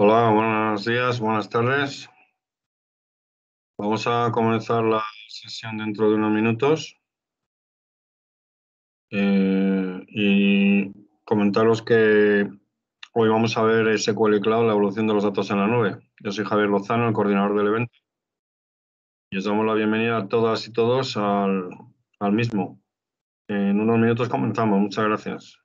Hola, buenos días, buenas tardes. Vamos a comenzar la sesión dentro de unos minutos y comentaros que hoy vamos a ver SQL y Cloud, la evolución de los datos en la nube. Yo soy Javier Lozano, el coordinador del evento, y os damos la bienvenida a todas y todos al mismo. En unos minutos comenzamos. Muchas gracias.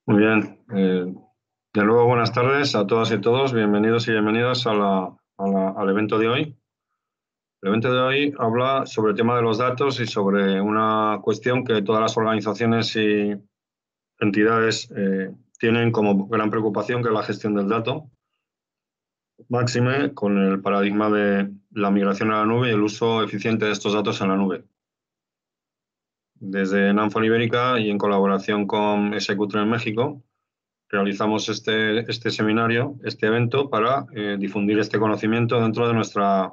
Muy bien. De nuevo, buenas tardes a todas y todos. Bienvenidos y bienvenidas al evento de hoy. El evento de hoy habla sobre el tema de los datos y sobre una cuestión que todas las organizaciones y entidades tienen como gran preocupación, que es la gestión del dato. Máxime con el paradigma de la migración a la nube y el uso eficiente de estos datos en la nube. Desde Nanfon Ibérica y en colaboración con SQ3 en México, realizamos este seminario, este evento, para difundir este conocimiento dentro de nuestras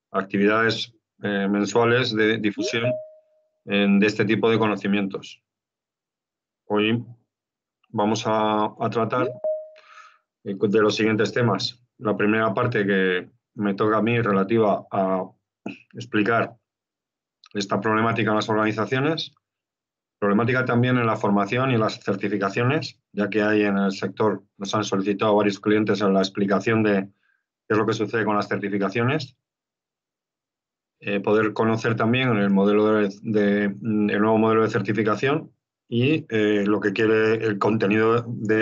actividades mensuales de difusión de este tipo de conocimientos. Hoy vamos a tratar de los siguientes temas. La primera parte que me toca a mí relativa a explicar esta problemática en las organizaciones, problemática también en la formación y las certificaciones, ya que hay en el sector, nos han solicitado varios clientes en la explicación de qué es lo que sucede con las certificaciones. Poder conocer también el nuevo modelo de certificación y lo que quiere el contenido de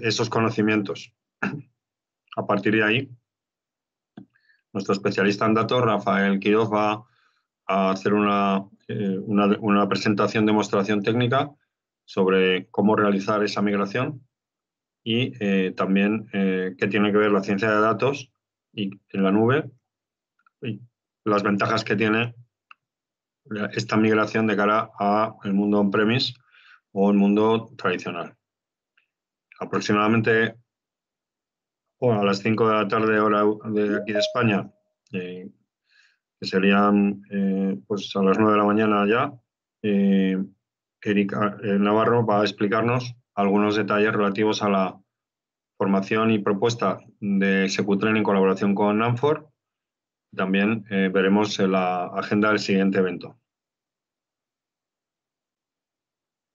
esos conocimientos. A partir de ahí, nuestro especialista en datos, Rafael Quiroz, va a hacer una presentación, demostración técnica sobre cómo realizar esa migración y también qué tiene que ver la ciencia de datos y en la nube y las ventajas que tiene esta migración de cara al mundo on-premise o el mundo tradicional. Aproximadamente a las 5 de la tarde, hora de aquí de España, que serían pues a las 9 de la mañana ya, Erika Navarro va a explicarnos algunos detalles relativos a la formación y propuesta de SQ3 en colaboración con Nanfor. También veremos la agenda del siguiente evento.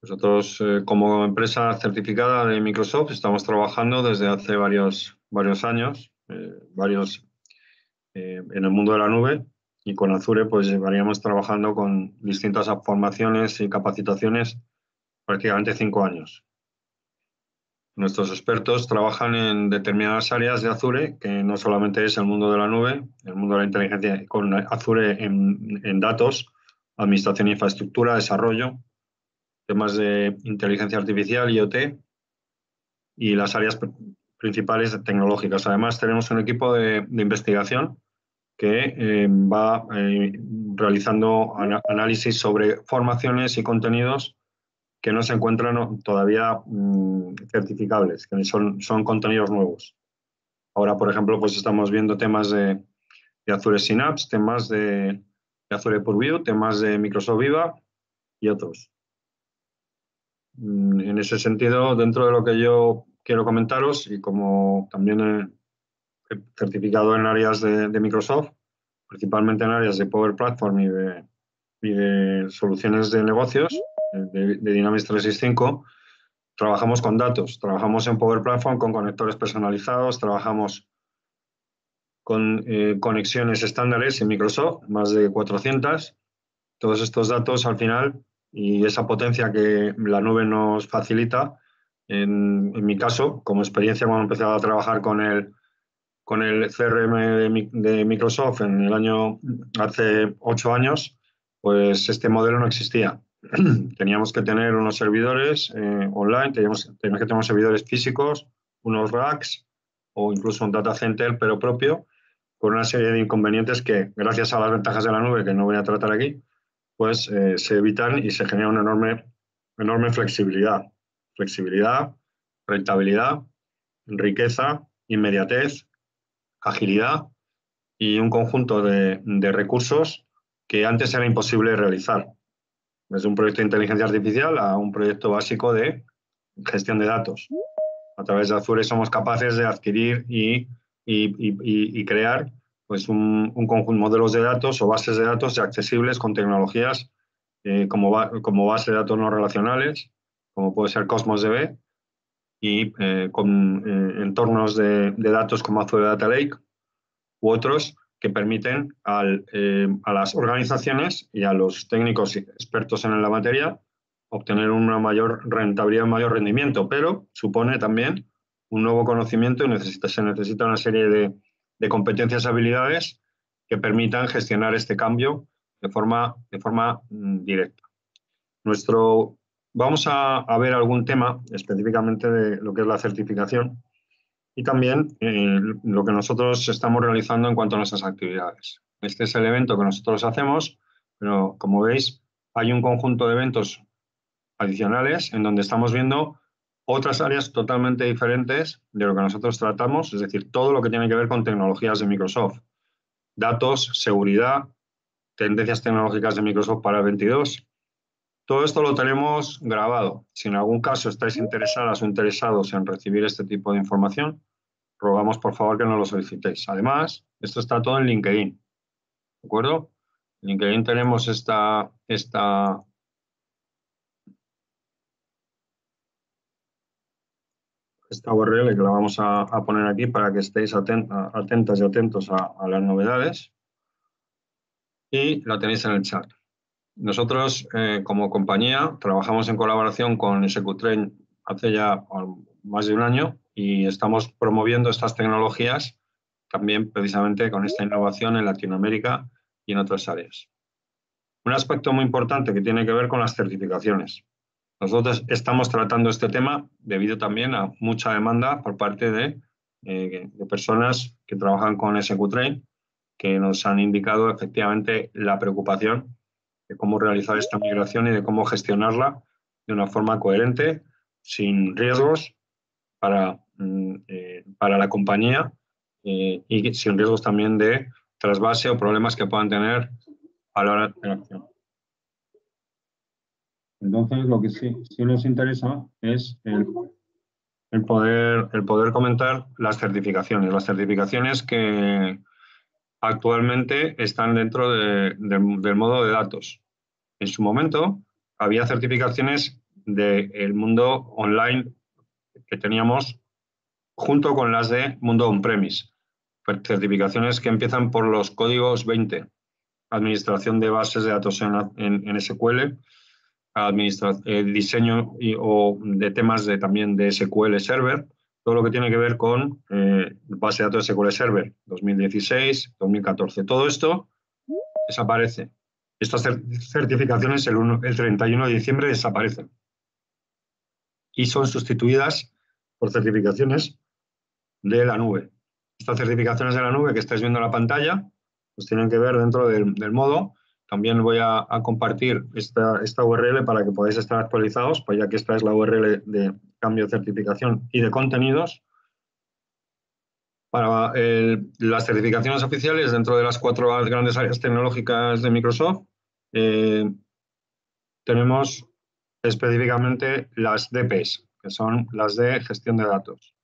Nosotros, como empresa certificada de Microsoft, estamos trabajando desde hace varios años, en el mundo de la nube, y con Azure pues llevaríamos trabajando con distintas formaciones y capacitaciones prácticamente 5 años. Nuestros expertos trabajan en determinadas áreas de Azure, que no solamente es el mundo de la nube, el mundo de la inteligencia, con Azure en datos, administración de infraestructura, desarrollo, temas de inteligencia artificial, IoT y las áreas principales tecnológicas. Además, tenemos un equipo de investigación que va realizando análisis sobre formaciones y contenidos que no se encuentran todavía certificables, que son contenidos nuevos. Ahora, por ejemplo, pues estamos viendo temas de Azure Synapse, temas de Azure Purview, temas de Microsoft Viva y otros. En ese sentido, dentro de lo que yo quiero comentaros, y como también he certificado en áreas de Microsoft, principalmente en áreas de Power Platform y de soluciones de negocios, de Dynamics 365, trabajamos con datos, trabajamos en Power Platform con conectores personalizados, trabajamos con conexiones estándares en Microsoft, más de 400. Todos estos datos al final y esa potencia que la nube nos facilita, en mi caso, como experiencia cuando empecé a trabajar con el CRM de Microsoft hace 8 años, pues este modelo no existía. Teníamos que tener unos servidores online, teníamos que tener unos servidores físicos, unos racks o incluso un data center, pero propio, con una serie de inconvenientes que, gracias a las ventajas de la nube, que no voy a tratar aquí, pues se evitan y se genera una enorme flexibilidad. Flexibilidad, rentabilidad, riqueza, inmediatez, agilidad y un conjunto de recursos que antes era imposible realizar. desde un proyecto de inteligencia artificial a un proyecto básico de gestión de datos. A través de Azure somos capaces de adquirir y crear pues un conjunto de modelos de datos o bases de datos accesibles con tecnologías como base de datos no relacionales, como puede ser Cosmos DB, y con entornos de datos como Azure Data Lake u otros que permiten a las organizaciones y a los técnicos y expertos en la materia obtener una mayor rentabilidad, un mayor rendimiento, pero supone también un nuevo conocimiento y se necesita una serie de competencias y habilidades que permitan gestionar este cambio de forma directa. Vamos a ver algún tema específicamente de lo que es la certificación y también lo que nosotros estamos realizando en cuanto a nuestras actividades. Este es el evento que nosotros hacemos, pero como veis hay un conjunto de eventos adicionales en donde estamos viendo otras áreas totalmente diferentes de lo que nosotros tratamos, es decir, todo lo que tiene que ver con tecnologías de Microsoft, datos, seguridad, tendencias tecnológicas de Microsoft para el 22. Todo esto lo tenemos grabado. Si en algún caso estáis interesadas o interesados en recibir este tipo de información, rogamos por favor que nos lo solicitéis. Además, esto está todo en LinkedIn, ¿de acuerdo? En LinkedIn tenemos esta URL que la vamos a poner aquí para que estéis atentas y atentos a las novedades. Y la tenéis en el chat. Nosotros, como compañía, trabajamos en colaboración con SQTrain hace ya más de un año y estamos promoviendo estas tecnologías también precisamente con esta innovación en Latinoamérica y en otras áreas. Un aspecto muy importante que tiene que ver con las certificaciones. Nosotros estamos tratando este tema debido también a mucha demanda por parte de personas que trabajan con SQTrain, que nos han indicado efectivamente la preocupación de cómo realizar esta migración y de cómo gestionarla de una forma coherente, sin riesgos para la compañía y sin riesgos también de trasvase o problemas que puedan tener a la hora de la acción. Entonces, lo que sí nos interesa es el poder comentar las certificaciones. Las certificaciones que actualmente están dentro del modo de datos. En su momento, había certificaciones del mundo online que teníamos junto con las de mundo on-premise. Certificaciones que empiezan por los códigos 20, administración de bases de datos en SQL, diseño o de temas también de SQL Server, todo lo que tiene que ver con base de datos de SQL Server 2016, 2014. Todo esto desaparece. Estas certificaciones el 31 de diciembre desaparecen y son sustituidas por certificaciones de la nube. Estas certificaciones de la nube que estáis viendo en la pantalla pues tienen que ver dentro del modo. También voy a compartir esta URL para que podáis estar actualizados, pues ya que esta es la URL de cambio de certificación y de contenidos. Para las certificaciones oficiales dentro de las 4 grandes áreas tecnológicas de Microsoft, tenemos específicamente las DPs, que son las de gestión de datos.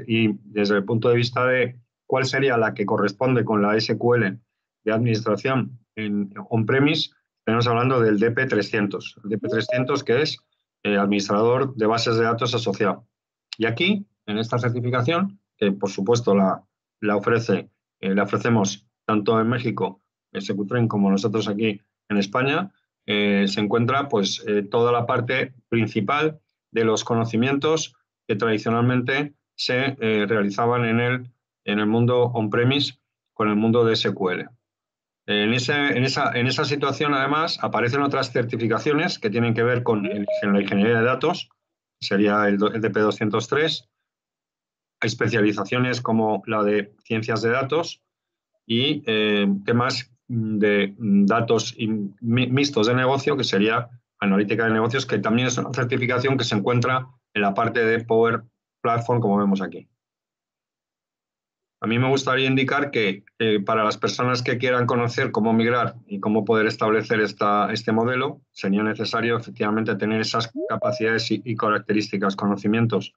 Y desde el punto de vista de cuál sería la que corresponde con la SQL de administración en on-premise, estamos hablando del DP300. El DP300 que es administrador de bases de datos asociado. Y aquí, en esta certificación, que por supuesto la ofrecemos tanto en México, en SQTrain, como nosotros aquí en España, se encuentra pues toda la parte principal de los conocimientos que tradicionalmente se realizaban en el mundo on-premise con el mundo de SQL. En esa situación, además, aparecen otras certificaciones que tienen que ver con la ingeniería de datos, sería el DP203, hay especializaciones como la de ciencias de datos y temas de datos mixtos de negocio, que sería analítica de negocios, que también es una certificación que se encuentra en la parte de Power Platform, como vemos aquí. A mí me gustaría indicar que para las personas que quieran conocer cómo migrar y cómo poder establecer este modelo, sería necesario efectivamente tener esas capacidades y características, conocimientos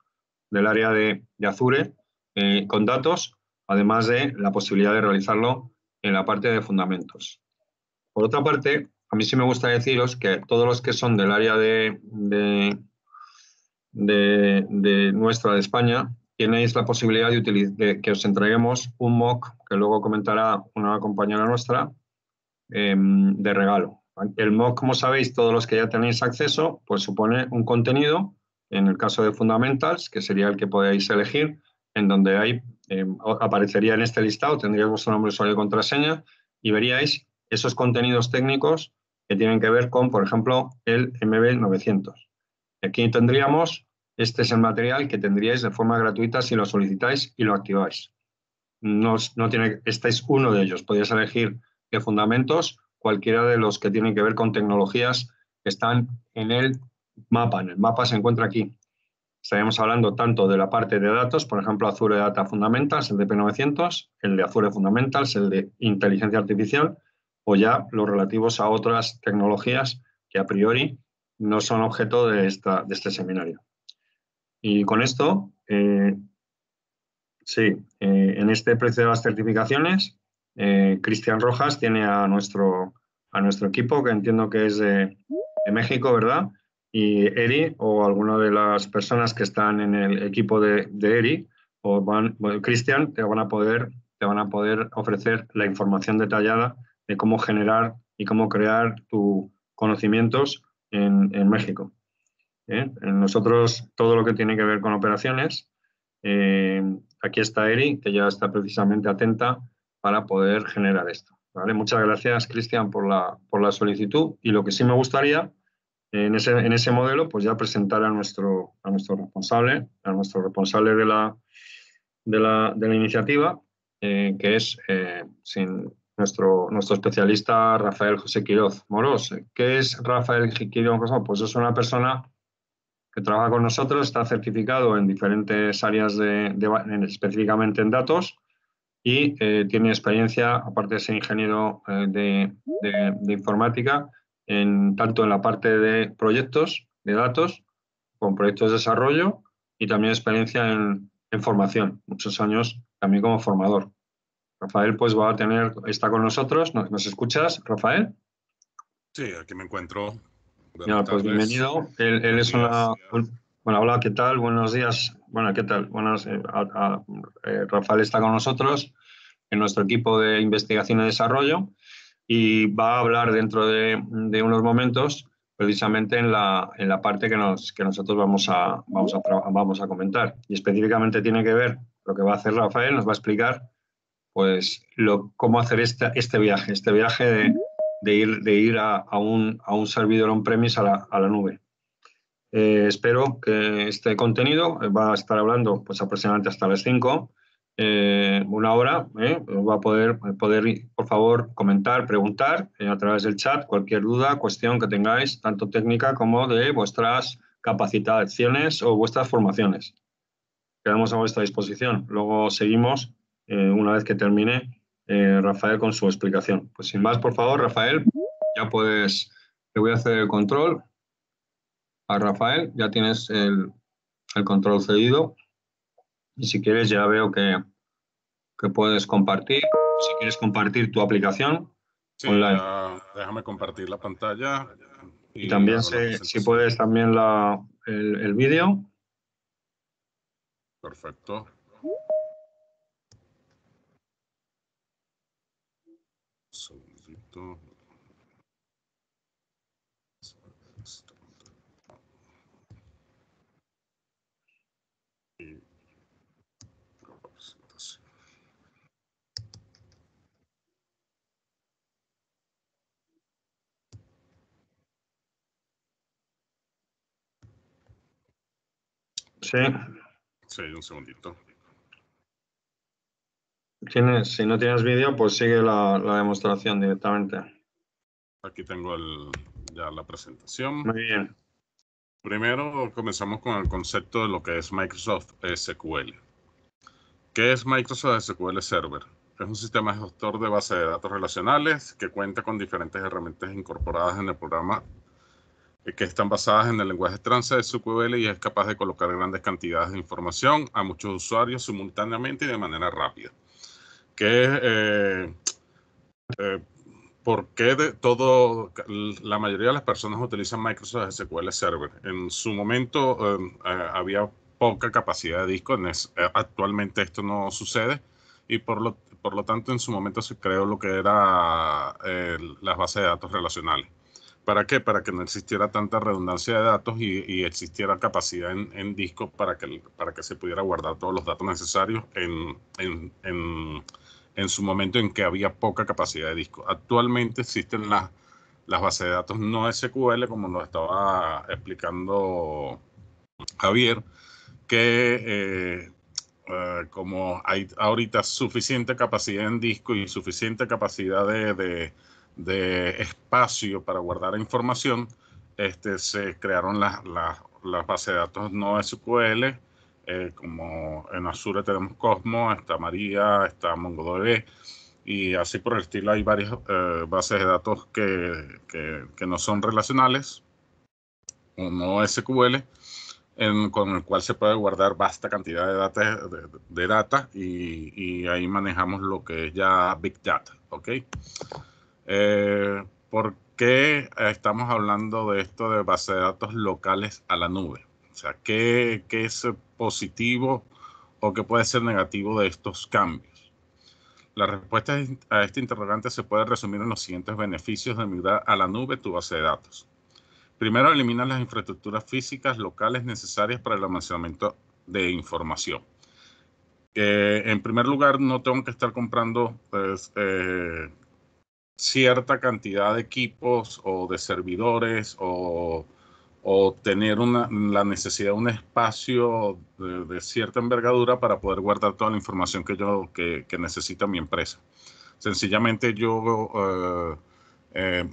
del área de Azure con datos, además de la posibilidad de realizarlo en la parte de fundamentos. Por otra parte, a mí sí me gusta deciros que todos los que son del área de nuestra, de España, tenéis la posibilidad de que os entreguemos un MOOC, que luego comentará una compañera nuestra, de regalo. El MOOC, como sabéis, todos los que ya tenéis acceso, pues supone un contenido, en el caso de Fundamentals, que sería el que podéis elegir, en donde aparecería en este listado, tendríais vuestro nombre, usuario y contraseña, y veríais esos contenidos técnicos que tienen que ver con, por ejemplo, el MB900. Aquí tendríamos, este es el material que tendríais de forma gratuita si lo solicitáis y lo activáis. Este es uno de ellos. Podéis elegir de fundamentos cualquiera de los que tienen que ver con tecnologías que están en el mapa. En el mapa se encuentra aquí. Estaríamos hablando tanto de la parte de datos, por ejemplo, Azure Data Fundamentals, el de P900, el de Azure Fundamentals, el de inteligencia artificial, o ya los relativos a otras tecnologías que a priori no son objeto de este seminario. Y con esto, sí, en este precio de las certificaciones, Cristian Rojas tiene a nuestro equipo, que entiendo que es de México, ¿verdad? Y Eri, o alguna de las personas que están en el equipo de Eri, Cristian, te van a poder ofrecer la información detallada de cómo generar y cómo crear tus conocimientos en México. Nosotros, todo lo que tiene que ver con operaciones, aquí está Eri, que ya está precisamente atenta para poder generar esto. ¿Vale? Muchas gracias, Cristian, por la solicitud. Y lo que sí me gustaría, en ese modelo, pues ya presentar a nuestro responsable, de la iniciativa, que es nuestro especialista Rafael José Quiroz Morós. ¿Qué es Rafael Quiroz Morós? Pues es una persona que trabaja con nosotros, está certificado en diferentes áreas, específicamente en datos, y tiene experiencia, aparte de ser ingeniero de informática, tanto en la parte de proyectos de datos, con proyectos de desarrollo, y también experiencia en formación, muchos años también como formador. Rafael pues está con nosotros. ¿Nos escuchas, Rafael? Sí, aquí me encuentro. Ya, pues bienvenido. Él es bueno, hola, ¿qué tal? Buenos días. Bueno, ¿qué tal? Rafael está con nosotros en nuestro equipo de investigación y desarrollo, y va a hablar dentro de unos momentos precisamente en la parte que nosotros vamos a comentar. Y específicamente tiene que ver lo que va a hacer Rafael, nos va a explicar pues cómo hacer este viaje de ir a un servidor on-premise a la nube. Espero que este contenido va a estar hablando pues aproximadamente hasta las 5, una hora. Va a poder, por favor, comentar, preguntar a través del chat cualquier duda, cuestión que tengáis, tanto técnica como de vuestras capacitaciones o vuestras formaciones. Quedamos a vuestra disposición. Luego seguimos una vez que termine Rafael con su explicación. Pues sin más, por favor, Rafael, ya puedes, te voy a hacer el control. A Rafael, ya tienes el control cedido, y si quieres ya veo que puedes compartir. Si quieres compartir tu aplicación online. Ya, déjame compartir la pantalla. Y también si puedes también el vídeo. Perfecto. Un segundito. Sí. Sí, un segundito. Si no tienes vídeo, pues sigue la demostración directamente. Aquí tengo ya la presentación. Muy bien. Primero comenzamos con el concepto de lo que es Microsoft SQL. ¿Qué es Microsoft SQL Server? Es un sistema gestor de bases de datos relacionales que cuenta con diferentes herramientas incorporadas en el programa que están basadas en el lenguaje Transa SQL y es capaz de colocar grandes cantidades de información a muchos usuarios simultáneamente y de manera rápida. ¿Por qué la mayoría de las personas utilizan Microsoft SQL Server? En su momento había poca capacidad de disco. Actualmente esto no sucede y por lo tanto en su momento se creó lo que era las bases de datos relacionales. ¿Para qué? Para que no existiera tanta redundancia de datos y existiera capacidad en disco para que se pudiera guardar todos los datos necesarios en su momento en que había poca capacidad de disco. Actualmente existen las bases de datos no SQL, como nos estaba explicando Javier, que como hay ahorita suficiente capacidad en disco y suficiente capacidad de espacio para guardar información, se crearon las bases de datos no SQL, como en Azure tenemos Cosmos, está Maria, está MongoDB, y así por el estilo hay varias bases de datos que no son relacionales o no SQL, con el cual se puede guardar vasta cantidad de data y ahí manejamos lo que es ya Big Data, ¿ok? ¿Por qué estamos hablando de esto de base de datos locales a la nube? O sea, ¿qué es positivo o qué puede ser negativo de estos cambios? La respuesta a este interrogante se puede resumir en los siguientes beneficios de migrar a la nube tu base de datos. Primero, elimina las infraestructuras físicas locales necesarias para el almacenamiento de información. En primer lugar, no tengo que estar comprando cierta cantidad de equipos o de servidores o tener la necesidad de un espacio de cierta envergadura para poder guardar toda la información que necesita mi empresa. Sencillamente yo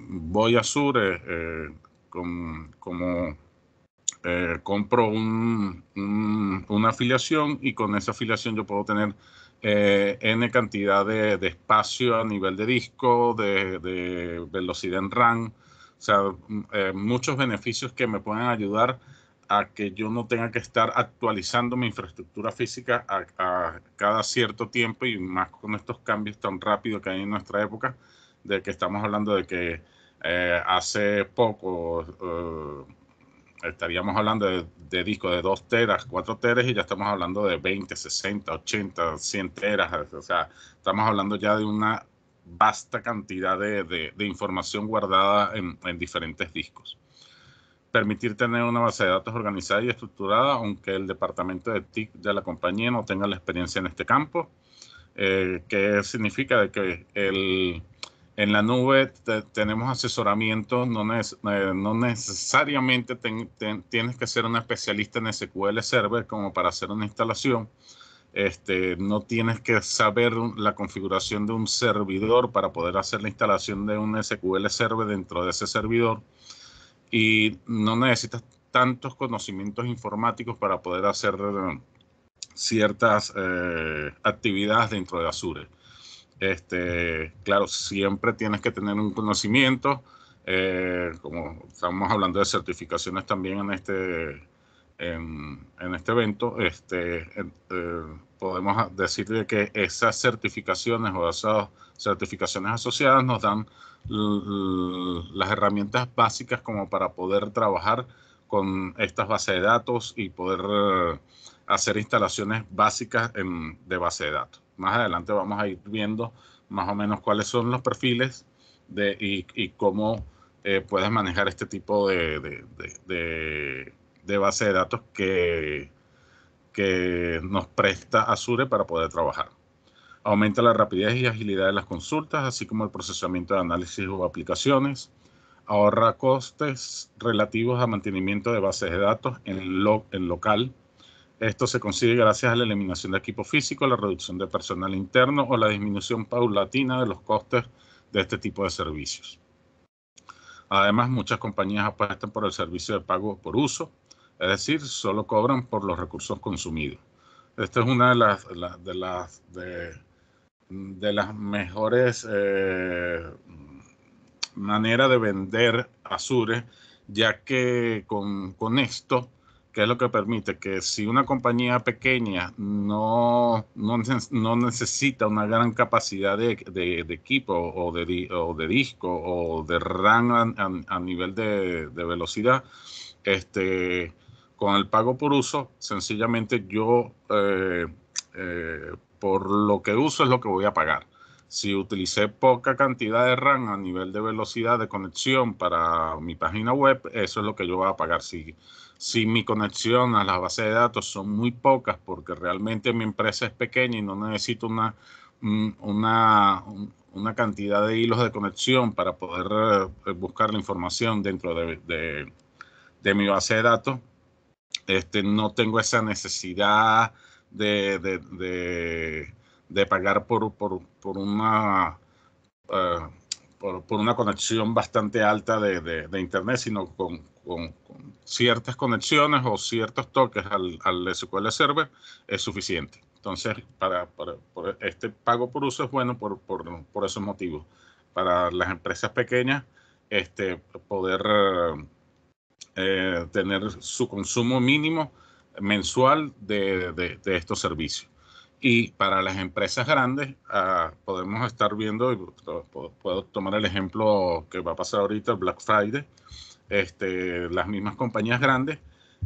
voy a Azure compro una afiliación y con esa afiliación yo puedo tener N cantidad de espacio a nivel de disco, de velocidad en RAM, o sea, muchos beneficios que me pueden ayudar a que yo no tenga que estar actualizando mi infraestructura física a cada cierto tiempo y más con estos cambios tan rápidos que hay en nuestra época, de que estamos hablando de que hace poco estaríamos hablando de discos de 2 teras, 4 teras y ya estamos hablando de 20, 60, 80, 100 teras. O sea, estamos hablando ya de una vasta cantidad de información guardada en diferentes discos. Permitir tener una base de datos organizada y estructurada, aunque el departamento de TIC de la compañía no tenga la experiencia en este campo. ¿Qué significa? De que en la nube tenemos asesoramiento, no necesariamente tienes que ser un especialista en SQL Server como para hacer una instalación. No tienes que saber la configuración de un servidor para poder hacer la instalación de un SQL Server dentro de ese servidor. Y no necesitas tantos conocimientos informáticos para poder hacer ciertas actividades dentro de Azure. Claro, siempre tienes que tener un conocimiento, como estamos hablando de certificaciones también en este evento, podemos decir de que esas certificaciones o esas certificaciones asociadas nos dan las herramientas básicas como para poder trabajar con estas bases de datos y poder hacer instalaciones básicas de base de datos. Más adelante vamos a ir viendo más o menos cuáles son los perfiles y cómo puedes manejar este tipo de base de datos que nos presta Azure para poder trabajar. Aumenta la rapidez y agilidad de las consultas, así como el procesamiento de análisis o aplicaciones. Ahorra costes relativos a mantenimiento de bases de datos en local. Esto se consigue gracias a la eliminación de equipo físico, la reducción de personal interno o la disminución paulatina de los costes de este tipo de servicios. Además, muchas compañías apuestan por el servicio de pago por uso, es decir, solo cobran por los recursos consumidos. esta es una de las mejores maneras de vender Azure, ya que con esto, que es lo que permite que si una compañía pequeña no necesita una gran capacidad de equipo o de disco o de RAM a nivel de velocidad, con el pago por uso, sencillamente yo por lo que uso es lo que voy a pagar. Si utilicé poca cantidad de RAM a nivel de velocidad de conexión para mi página web, eso es lo que yo voy a pagar. Si mi conexión a las bases de datos son muy pocas porque realmente mi empresa es pequeña y no necesito una cantidad de hilos de conexión para poder buscar la información dentro de mi base de datos, no tengo esa necesidad de pagar por una por una conexión bastante alta de internet, sino con ciertas conexiones o ciertos toques al SQL Server es suficiente. Entonces, por este pago por uso es bueno por esos motivos. Para las empresas pequeñas, poder tener su consumo mínimo mensual de estos servicios. Y para las empresas grandes, podemos estar viendo, y puedo tomar el ejemplo que va a pasar ahorita, el Black Friday, las mismas compañías grandes,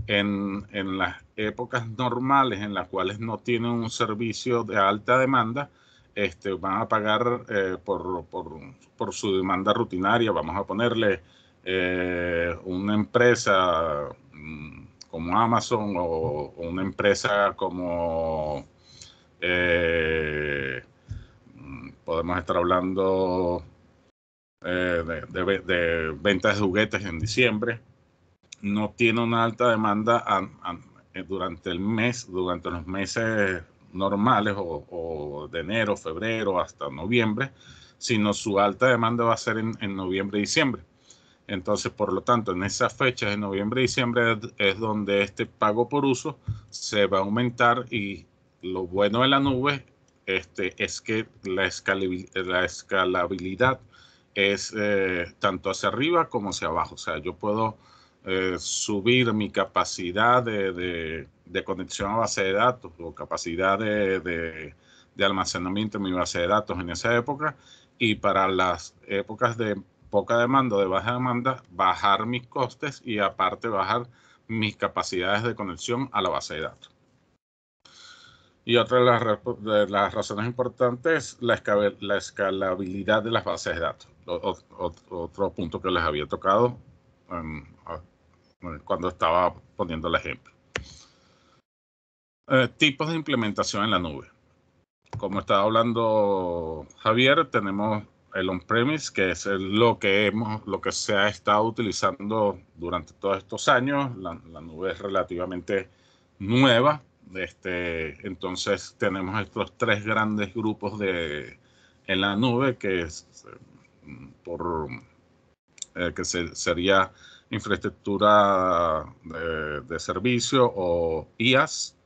en las épocas normales en las cuales no tienen un servicio de alta demanda, van a pagar por su demanda rutinaria. Vamos a ponerle una empresa como Amazon o una empresa como podemos estar hablando de ventas de juguetes en diciembre. No tiene una alta demanda durante los meses normales o de enero, febrero hasta noviembre, sino su alta demanda va a ser en noviembre y diciembre. Entonces, por lo tanto, en esas fechas de noviembre y diciembre es donde este pago por uso se va a aumentar, y lo bueno de la nube es que la escalabilidad es tanto hacia arriba como hacia abajo. O sea, yo puedo subir mi capacidad de conexión a base de datos o capacidad de almacenamiento en mi base de datos en esa época, y para las épocas de poca demanda o de baja demanda, bajar mis costes y aparte bajar mis capacidades de conexión a la base de datos. Y otra de las razones importantes es la escalabilidad de las bases de datos. Otro punto que les había tocado cuando estaba poniendo el ejemplo. Tipos de implementación en la nube. Como estaba hablando Javier, tenemos el on-premise, que es lo que se ha estado utilizando durante todos estos años. La nube es relativamente nueva. Entonces tenemos estos tres grandes grupos en la nube, que sería infraestructura de servicio o IaaS,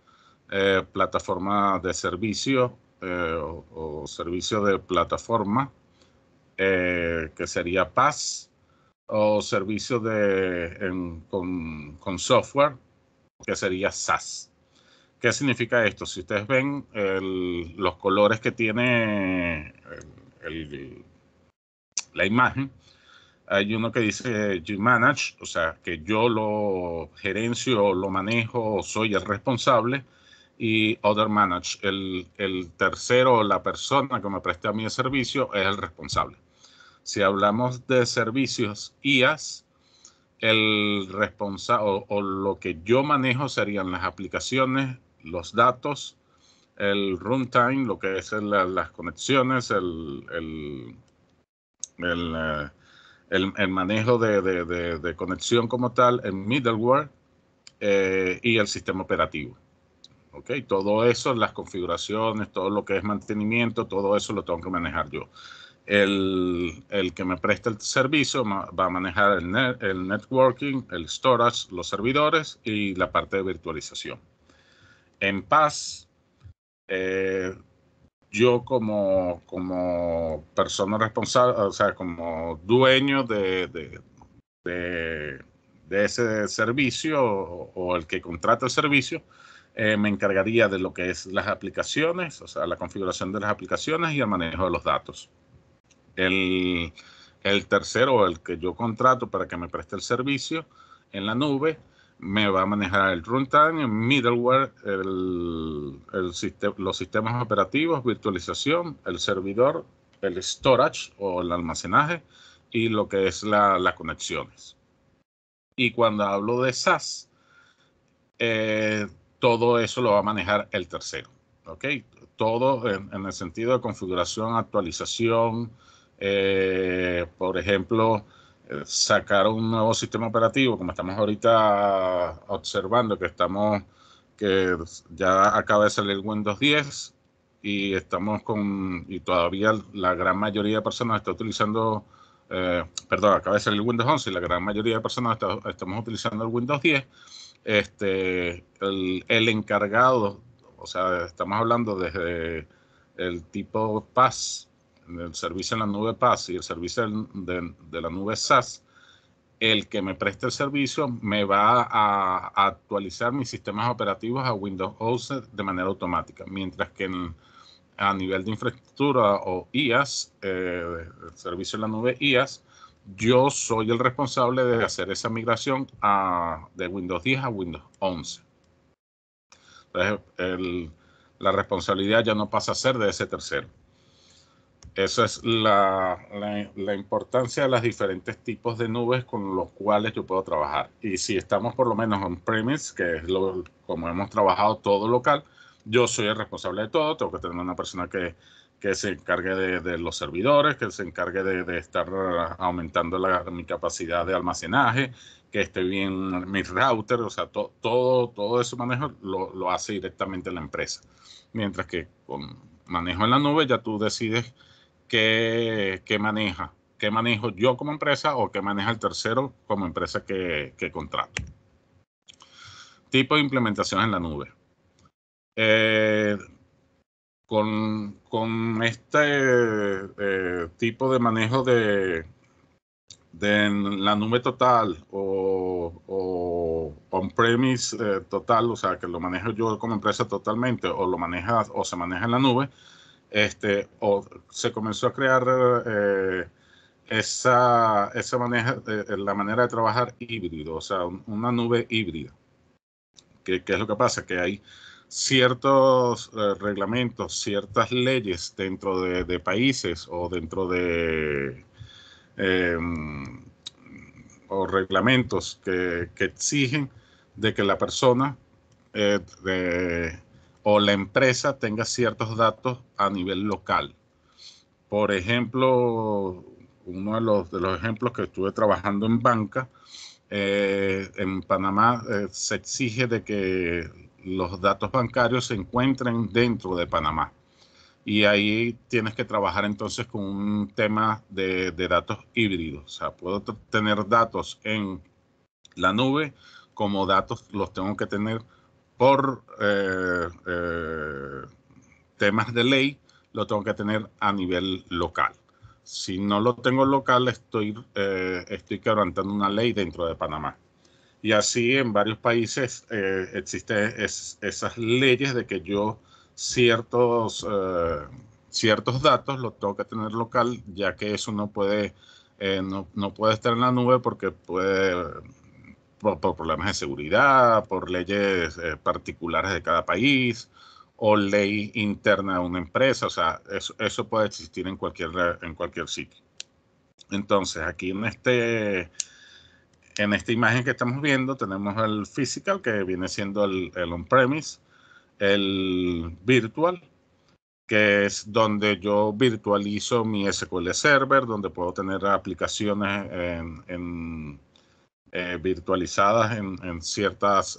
plataforma de servicio o servicio de plataforma, que sería PaaS, o servicio con software, que sería SaaS. ¿Qué significa esto? Si ustedes ven los colores que tiene la imagen, hay uno que dice you manage, o sea, que yo lo gerencio, lo manejo, soy el responsable, y other manage, el tercero, la persona que me preste a mí el servicio, es el responsable. Si hablamos de servicios IaaS, el responsable o lo que yo manejo serían las aplicaciones, los datos, el runtime, lo que es las conexiones, el manejo de conexión como tal, el middleware y el sistema operativo. ¿Okay? Todo eso, las configuraciones, todo lo que es mantenimiento, todo eso lo tengo que manejar yo. El que me presta el servicio va a manejar el networking, el storage, los servidores y la parte de virtualización. En PaaS, yo como persona responsable, o sea, como dueño de ese servicio o el que contrata el servicio, me encargaría de lo que es las aplicaciones, o sea, la configuración de las aplicaciones y el manejo de los datos. El tercero, el que yo contrato para que me preste el servicio en la nube, me va a manejar el runtime, el middleware, los sistemas operativos, virtualización, el servidor, el storage o el almacenaje y lo que es las conexiones. Y cuando hablo de SaaS, todo eso lo va a manejar el tercero. ¿Ok? Todo en el sentido de configuración, actualización, por ejemplo, sacar un nuevo sistema operativo, como estamos ahorita observando que ya acaba de salir Windows 10 y y todavía la gran mayoría de personas está utilizando, perdón, acaba de salir Windows 11 y la gran mayoría de personas estamos utilizando el Windows 10. El encargado, o sea, estamos hablando desde el tipo PaaS, el servicio en la nube PaaS y el servicio de la nube SaaS, el que me preste el servicio me va a actualizar mis sistemas operativos a Windows 11 de manera automática, mientras que a nivel de infraestructura o IaaS, el servicio en la nube IaaS, yo soy el responsable de hacer esa migración de Windows 10 a Windows 11. Entonces, la responsabilidad ya no pasa a ser de ese tercero. Esa es la importancia de los diferentes tipos de nubes con los cuales yo puedo trabajar. Y si estamos por lo menos on-premise, que es como hemos trabajado todo local, yo soy el responsable de todo. Tengo que tener una persona que se encargue de los servidores, que se encargue de estar aumentando mi capacidad de almacenaje, que esté bien mi router, o sea, todo ese manejo lo hace directamente la empresa. Mientras que con manejo en la nube ya tú decides qué manejo yo como empresa o qué maneja el tercero como empresa que contrato. Tipo de implementación en la nube. Con este tipo de manejo de la nube total o on-premise total, o sea, que lo manejo yo como empresa totalmente o se maneja en la nube, o se comenzó a crear la manera de trabajar híbrido, o sea, una nube híbrida. ¿Qué es lo que pasa? Que hay ciertos reglamentos, ciertas leyes dentro de países o dentro de o reglamentos que exigen de que la persona o la empresa tenga ciertos datos a nivel local. Por ejemplo, uno de los ejemplos que estuve trabajando en banca, en Panamá se exige de que los datos bancarios se encuentren dentro de Panamá. Y ahí tienes que trabajar entonces con un tema de datos híbridos. O sea, puedo tener datos en la nube, como datos los tengo que tener por temas de ley, lo tengo que tener a nivel local. Si no lo tengo local, estoy quebrantando una ley dentro de Panamá. Y así en varios países existen esas leyes de que yo ciertos datos los tengo que tener local, ya que eso no puede estar en la nube porque puede, por problemas de seguridad, por leyes particulares de cada país o ley interna de una empresa. O sea, eso puede existir en cualquier sitio. Entonces, aquí en esta imagen que estamos viendo tenemos el physical, que viene siendo el on-premise, el virtual, que es donde yo virtualizo mi SQL Server, donde puedo tener aplicaciones virtualizadas en ciertos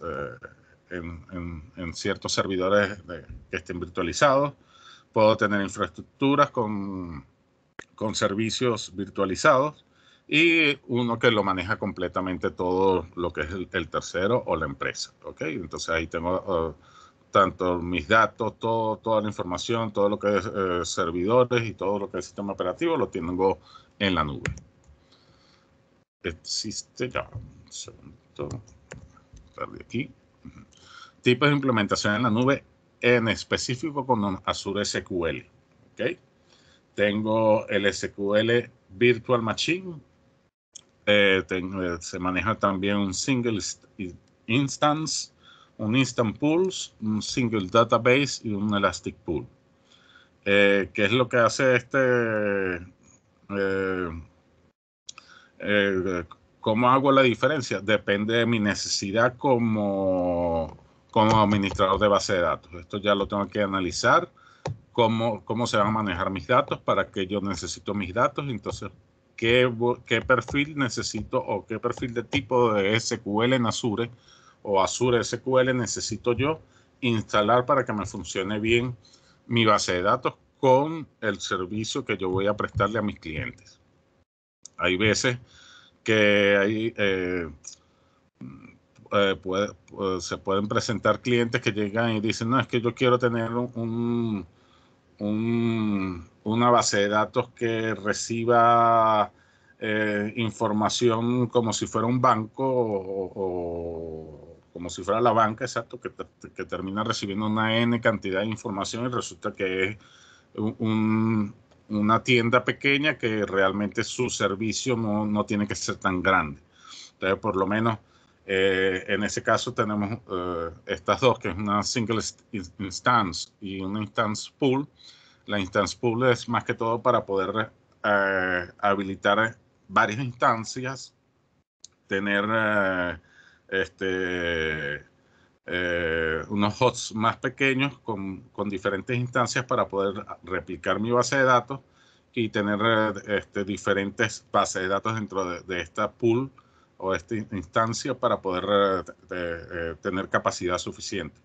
servidores que estén virtualizados. Puedo tener infraestructuras con servicios virtualizados y uno que lo maneja completamente todo lo que es el tercero o la empresa. ¿Okay? Entonces ahí tengo tanto mis datos, toda la información, todo lo que es servidores y todo lo que es sistema operativo, lo tengo en la nube. Existe ya, un segundo, de aquí. Tipos de implementación en la nube, en específico con Azure SQL. ¿Okay? Tengo el SQL Virtual Machine. Se maneja también un single instance, un instant pools, un single database y un elastic pool. ¿Qué es lo que hace ¿cómo hago la diferencia? Depende de mi necesidad como administrador de base de datos. Esto ya lo tengo que analizar, cómo se van a manejar mis datos, para qué yo necesito mis datos, entonces qué perfil necesito o qué perfil de tipo de SQL en Azure o Azure SQL necesito yo instalar para que me funcione bien mi base de datos con el servicio que yo voy a prestarle a mis clientes. Hay veces que se pueden presentar clientes que llegan y dicen, no, es que yo quiero tener una base de datos que reciba información como si fuera un banco o como si fuera la banca, exacto, que termina recibiendo una N cantidad de información y resulta que es una tienda pequeña que realmente su servicio no tiene que ser tan grande. Entonces, por lo menos, en ese caso tenemos estas dos, que es una single instance y una instance pool. La instance pool es más que todo para poder habilitar varias instancias, tener unos hosts más pequeños con diferentes instancias para poder replicar mi base de datos y tener diferentes bases de datos dentro de esta pool o esta instancia para poder tener capacidad suficiente.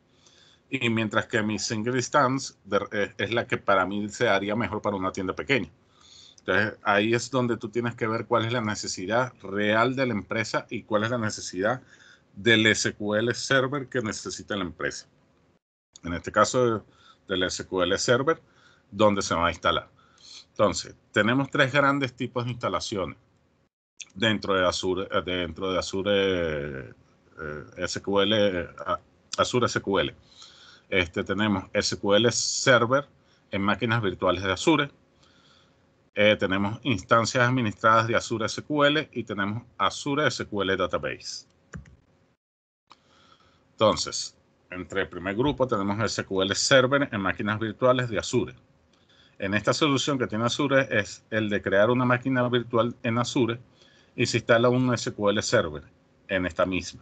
Y mientras que mi single instance es la que para mí se haría mejor para una tienda pequeña. Entonces, ahí es donde tú tienes que ver cuál es la necesidad real de la empresa y cuál es la necesidad del SQL Server que necesita la empresa. En este caso, del SQL Server, donde se va a instalar. Entonces, tenemos tres grandes tipos de instalaciones dentro de Azure SQL, Azure SQL. Tenemos SQL Server en máquinas virtuales de Azure. Tenemos instancias administradas de Azure SQL y tenemos Azure SQL Database. Entonces, entre el primer grupo tenemos SQL Server en máquinas virtuales de Azure. En esta solución que tiene Azure es el de crear una máquina virtual en Azure y se instala un SQL Server en esta misma.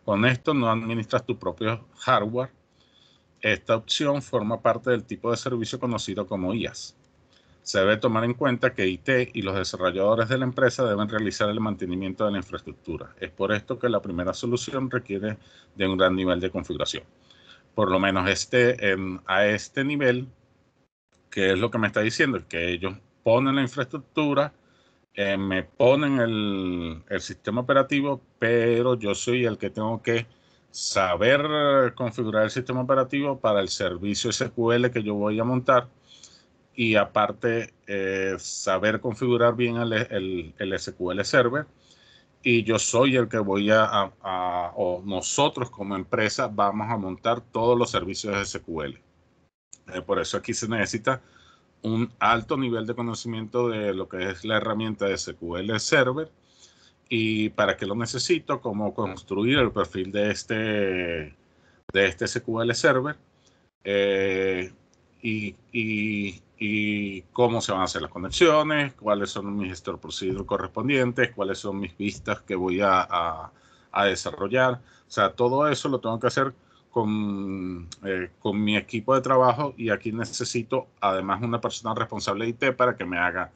Con esto no administras tu propio hardware. Esta opción forma parte del tipo de servicio conocido como IaaS. Se debe tomar en cuenta que IT y los desarrolladores de la empresa deben realizar el mantenimiento de la infraestructura. Es por esto que la primera solución requiere de un gran nivel de configuración. Por lo menos a este nivel, que es lo que me está diciendo, que ellos ponen la infraestructura, me ponen el sistema operativo, pero yo soy el que tengo que saber configurar el sistema operativo para el servicio SQL que yo voy a montar. Y aparte, saber configurar bien el SQL Server. Y yo soy el que voy o nosotros como empresa vamos a montar todos los servicios de SQL. Por eso aquí se necesita un alto nivel de conocimiento de lo que es la herramienta de SQL Server. Y para qué lo necesito, cómo construir el perfil de este SQL Server. Y cómo se van a hacer las conexiones, cuáles son mis store procedures correspondientes, cuáles son mis vistas que voy a desarrollar. O sea, todo eso lo tengo que hacer con mi equipo de trabajo, y aquí necesito además una persona responsable de IT para que me haga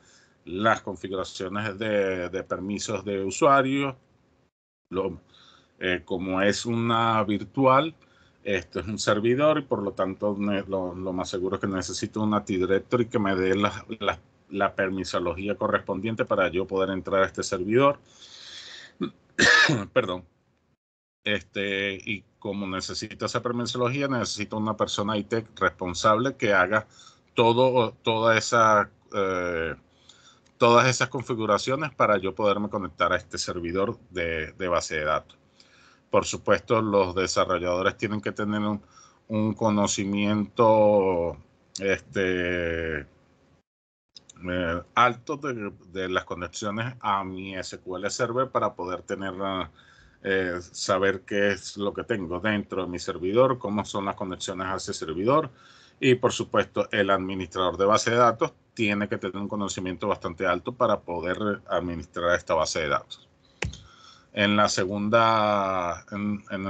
las configuraciones de permisos de usuario. Como es una virtual, esto es un servidor y por lo tanto lo más seguro es que necesito un Active Directory que me dé la permisología correspondiente para yo poder entrar a este servidor. Perdón. Y como necesito esa permisología, necesito una persona IT responsable que haga todas esas configuraciones para yo poderme conectar a este servidor de base de datos. Por supuesto, los desarrolladores tienen que tener un conocimiento alto de las conexiones a mi SQL Server para poder saber qué es lo que tengo dentro de mi servidor, cómo son las conexiones a ese servidor. Y por supuesto, el administrador de base de datos tiene que tener un conocimiento bastante alto para poder administrar esta base de datos. En el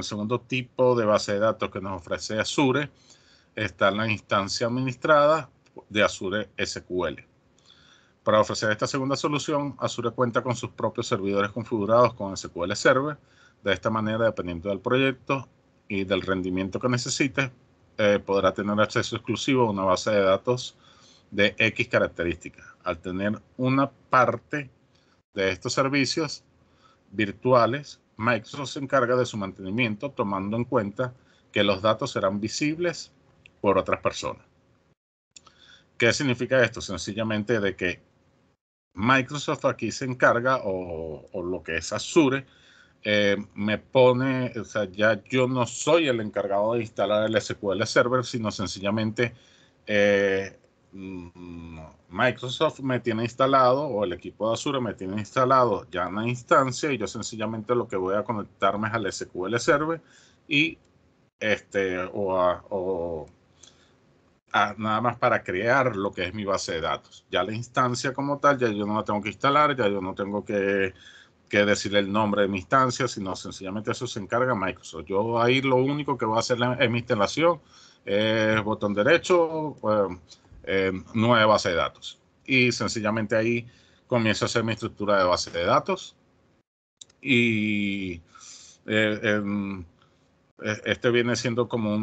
segundo tipo de base de datos que nos ofrece Azure está la instancia administrada de Azure SQL. Para ofrecer esta segunda solución, Azure cuenta con sus propios servidores configurados con SQL Server. De esta manera, dependiendo del proyecto y del rendimiento que necesite, podrá tener acceso exclusivo a una base de datos de X características. Al tener una parte de estos servicios virtuales, Microsoft se encarga de su mantenimiento, tomando en cuenta que los datos serán visibles por otras personas. ¿Qué significa esto? Sencillamente de que Microsoft aquí se encarga, o lo que es Azure, me pone, o sea, ya yo no soy el encargado de instalar el SQL Server, sino sencillamente Microsoft me tiene instalado, o el equipo de Azure me tiene instalado ya una instancia, y yo sencillamente lo que voy a conectarme es al SQL Server y nada más para crear lo que es mi base de datos. Ya la instancia como tal, ya yo no la tengo que instalar, ya yo no tengo que decirle el nombre de mi instancia, sino sencillamente eso se encarga Microsoft. Yo ahí lo único que voy a hacer en mi instalación es botón derecho, nueva base de datos. Y sencillamente ahí comienzo a hacer mi estructura de base de datos. Y este viene siendo como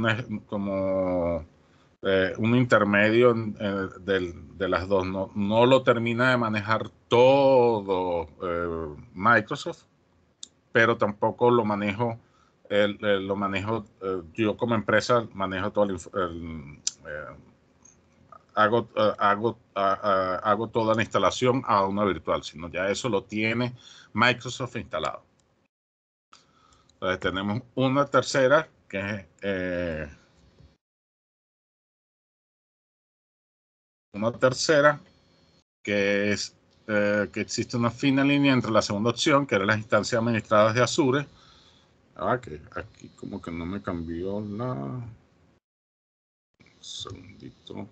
un intermedio de las dos. No lo termina de manejar todo Microsoft, pero tampoco lo manejo. Yo como empresa manejo todo hago toda la instalación a una virtual, sino ya eso lo tiene Microsoft instalado. Entonces tenemos una tercera que es que existe una fina línea entre la segunda opción, que era las instancias administradas de Azure. Que aquí como que no me cambió un segundito.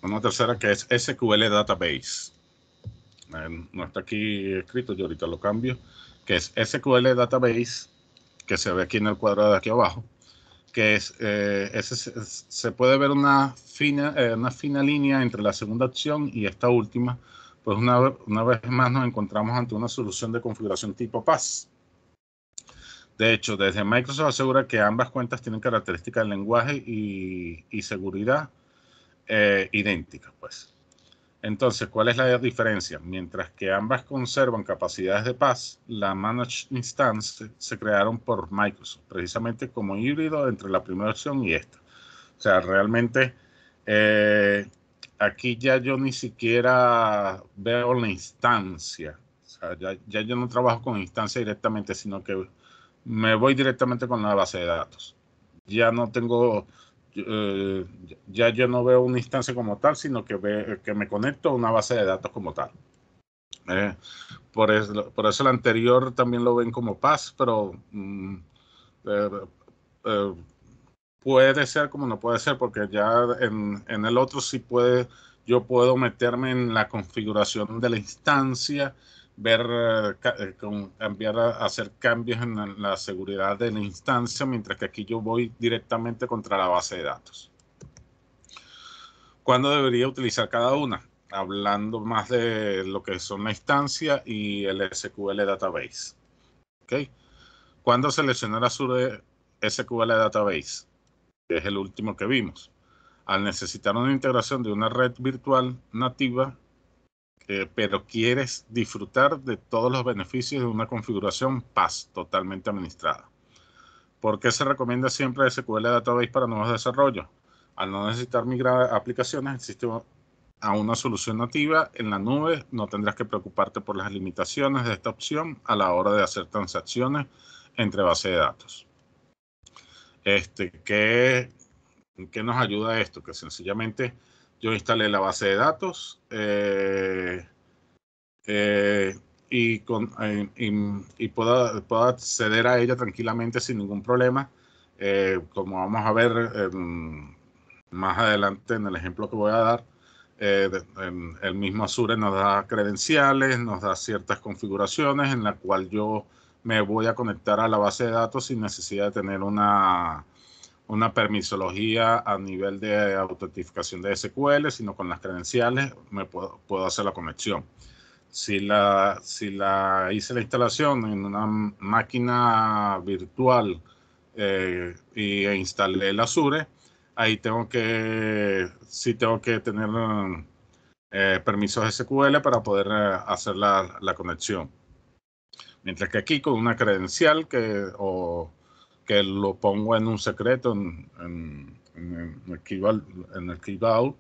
Una tercera que es SQL Database. No está aquí escrito, yo ahorita lo cambio. Que es SQL Database, que se ve aquí en el cuadrado de aquí abajo. Que es, se puede ver una fina línea entre la segunda opción y esta última. Pues una vez más nos encontramos ante una solución de configuración tipo PaaS. De hecho, desde Microsoft asegura que ambas cuentas tienen características de lenguaje y seguridad idénticas, pues. Entonces, ¿cuál es la diferencia? Mientras que ambas conservan capacidades de PaaS, la Managed Instance se crearon por Microsoft, precisamente como híbrido entre la primera opción y esta. O sea, realmente aquí ya yo ni siquiera veo la instancia. O sea, ya yo no trabajo con instancia directamente, sino que me voy directamente con la base de datos. Ya no tengo... ya yo no veo una instancia como tal, sino que me conecto a una base de datos como tal. Por eso el anterior también lo ven como PaaS, pero puede ser como no puede ser, porque ya en el otro sí yo puedo meterme en la configuración de la instancia, hacer cambios en la seguridad de la instancia, mientras que aquí yo voy directamente contra la base de datos. ¿Cuándo debería utilizar cada una? Hablando más de lo que son la instancia y el SQL Database. ¿Okay? ¿Cuándo seleccionar Azure SQL Database? Que es el último que vimos. Al necesitar una integración de una red virtual nativa, pero quieres disfrutar de todos los beneficios de una configuración PaaS totalmente administrada. ¿Por qué se recomienda siempre SQL Database para nuevos desarrollos? Al no necesitar migrar aplicaciones, existe a una solución nativa en la nube, no tendrás que preocuparte por las limitaciones de esta opción a la hora de hacer transacciones entre bases de datos. ¿Qué nos ayuda esto? Que sencillamente yo instalé la base de datos y puedo acceder a ella tranquilamente sin ningún problema. Como vamos a ver más adelante en el ejemplo que voy a dar, el mismo Azure nos da credenciales, nos da ciertas configuraciones en la cual yo me voy a conectar a la base de datos sin necesidad de tener una permisología a nivel de autentificación de SQL, sino con las credenciales puedo hacer la conexión. Si hice la instalación en una máquina virtual e instalé el Azure, ahí sí tengo que tener permisos SQL para poder hacer la conexión. Mientras que aquí con una credencial que lo pongo en un secreto en el Keep Out,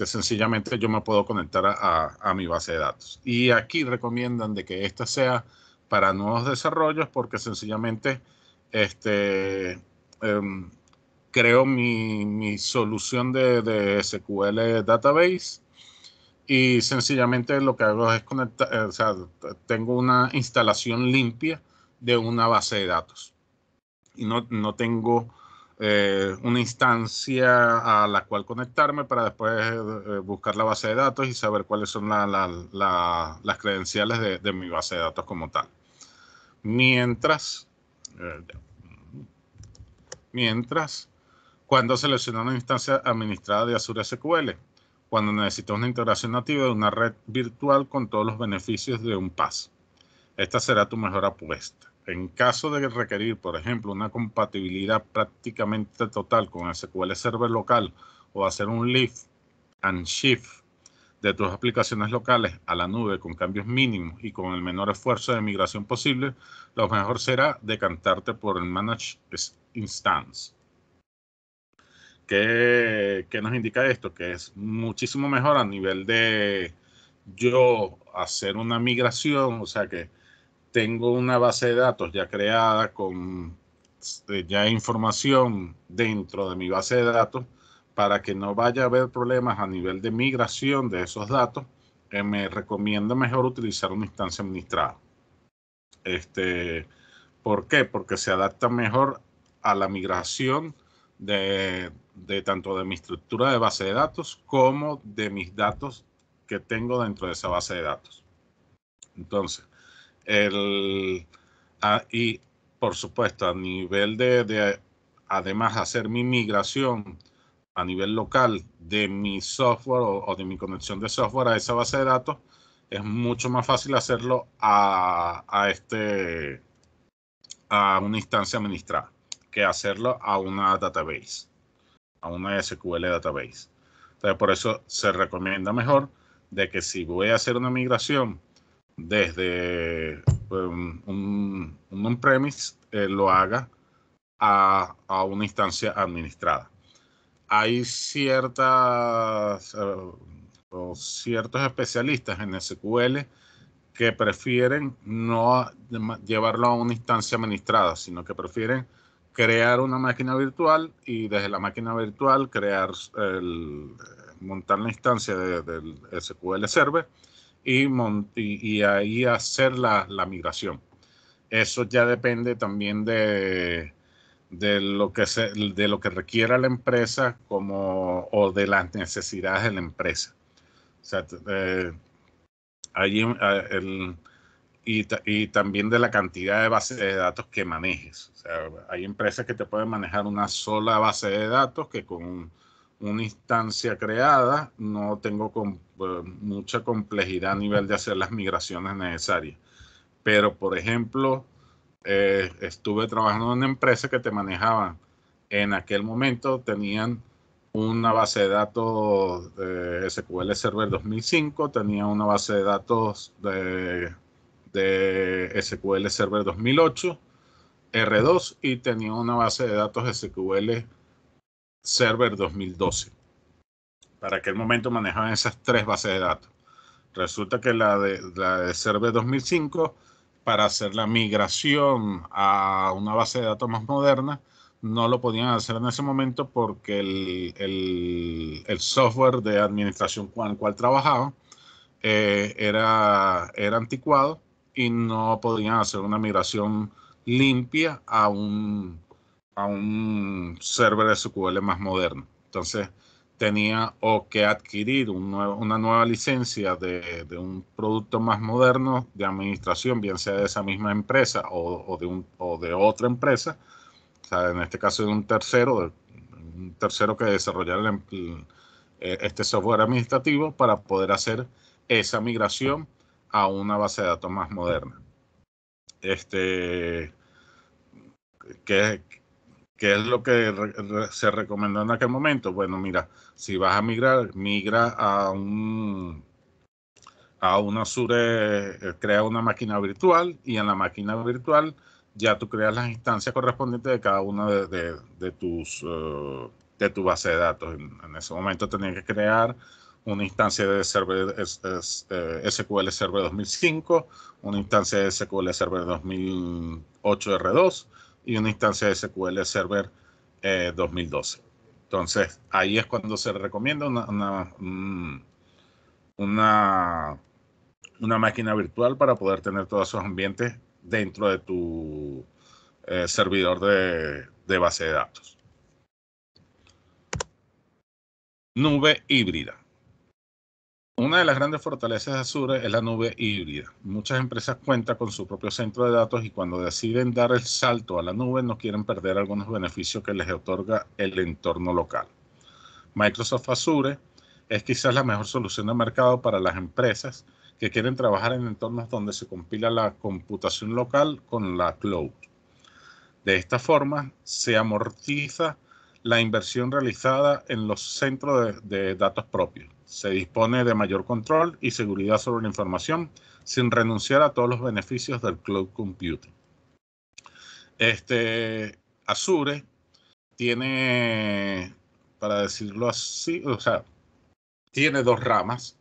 sencillamente yo me puedo conectar a mi base de datos. Y aquí recomiendan de que esta sea para nuevos desarrollos porque sencillamente creo mi solución de SQL Database y sencillamente lo que hago es conectar, o sea, tengo una instalación limpia de una base de datos y no tengo una instancia a la cual conectarme para después buscar la base de datos y saber cuáles son las credenciales de mi base de datos como tal. Mientras, cuando selecciono una instancia administrada de Azure SQL, cuando necesito una integración nativa de una red virtual con todos los beneficios de un PaaS. Esta será tu mejor apuesta. En caso de requerir, por ejemplo, una compatibilidad prácticamente total con SQL Server local o hacer un lift and shift de tus aplicaciones locales a la nube con cambios mínimos y con el menor esfuerzo de migración posible, lo mejor será decantarte por el Managed Instance. ¿Qué nos indica esto? Que es muchísimo mejor a nivel de yo hacer una migración, o sea que tengo una base de datos ya creada con ya información dentro de mi base de datos para que no vaya a haber problemas a nivel de migración de esos datos. Me recomiendo mejor utilizar una instancia administrada. ¿Por qué? Porque se adapta mejor a la migración de tanto de mi estructura de base de datos como de mis datos que tengo dentro de esa base de datos. Entonces, y por supuesto, a nivel además hacer mi migración a nivel local de mi software o de mi conexión de software a esa base de datos, es mucho más fácil hacerlo a una instancia administrada que hacerlo a una database, a una SQL database. Entonces, por eso se recomienda mejor de que si voy a hacer una migración desde un on-premise, lo haga a una instancia administrada. Hay ciertos especialistas en SQL que prefieren no llevarlo a una instancia administrada, sino que prefieren crear una máquina virtual y desde la máquina virtual montar la instancia del SQL Server y ahí hacer la migración. Eso ya depende también de lo que requiera la empresa o de las necesidades de la empresa. O sea, y también de la cantidad de bases de datos que manejes. O sea, hay empresas que te pueden manejar una sola base de datos que con una instancia creada no tengo mucha complejidad a nivel de hacer las migraciones necesarias. Pero, por ejemplo, estuve trabajando en una empresa que te manejaba En aquel momento tenían una base de datos de SQL Server 2005, tenía una base de datos de SQL Server 2008, R2, y tenía una base de datos SQL Server 2012. Para aquel momento manejaban esas 3 bases de datos. Resulta que la de Server 2005, para hacer la migración a una base de datos más moderna, no lo podían hacer en ese momento porque el software de administración con el cual trabajaban era anticuado y no podían hacer una migración limpia a un server SQL más moderno. Entonces tenía o que adquirir una nueva licencia de un producto más moderno de administración, bien sea de esa misma empresa o de otra empresa, o sea, en este caso de un tercero que desarrollara este software administrativo para poder hacer esa migración a una base de datos más moderna. ¿Qué es lo que se recomendó en aquel momento? Bueno, mira, si vas a migra a un Azure, crea una máquina virtual, y en la máquina virtual ya tú creas las instancias correspondientes de cada una de tu base de datos. En ese momento tenías que crear una instancia de SQL Server 2005, una instancia de SQL Server 2008 R2 y una instancia de SQL Server 2012. Entonces, ahí es cuando se recomienda una máquina virtual para poder tener todos esos ambientes dentro de tu servidor de base de datos. Nube híbrida. Una de las grandes fortalezas de Azure es la nube híbrida. Muchas empresas cuentan con su propio centro de datos y cuando deciden dar el salto a la nube no quieren perder algunos beneficios que les otorga el entorno local. Microsoft Azure es quizás la mejor solución de mercado para las empresas que quieren trabajar en entornos donde se compila la computación local con la cloud. De esta forma, se amortiza la inversión realizada en los centros de datos propios. Se dispone de mayor control y seguridad sobre la información sin renunciar a todos los beneficios del cloud computing. Azure tiene, para decirlo así, o sea, tiene 2 ramas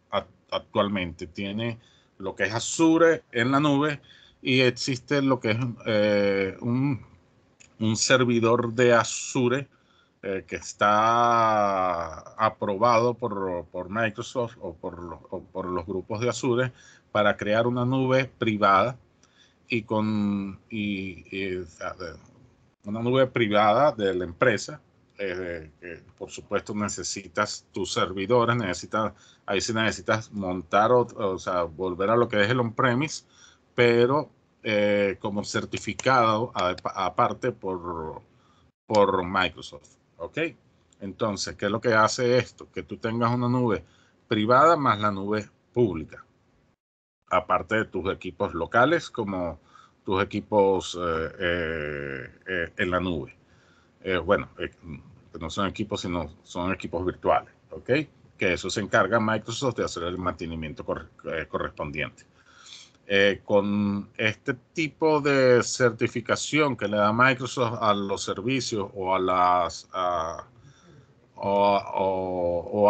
actualmente. Tiene lo que es Azure en la nube y existe lo que es un servidor de Azure que está aprobado por Microsoft o por los grupos de Azure para crear una nube privada una nube privada de la empresa. Por supuesto necesitas tus servidores, ahí sí necesitas montar o sea, volver a lo que es el on-premise, pero como certificado aparte por Microsoft. ¿Ok? Entonces, ¿qué es lo que hace esto? Que tú tengas una nube privada más la nube pública, aparte de tus equipos locales como tus equipos en la nube. No son equipos, sino son equipos virtuales, ¿ok? Que eso se encarga Microsoft de hacer el mantenimiento correspondiente. Con este tipo de certificación que le da Microsoft a los servicios o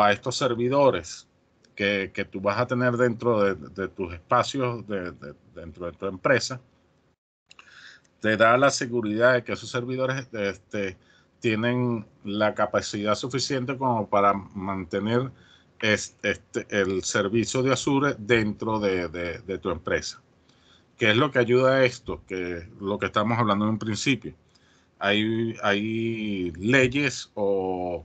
a estos servidores que tú vas a tener dentro de tus espacios dentro de tu empresa, te da la seguridad de que esos servidores tienen la capacidad suficiente como para mantener el servicio de Azure dentro de tu empresa. ¿Qué es lo que ayuda a esto? Que lo que estamos hablando en un principio. Hay leyes o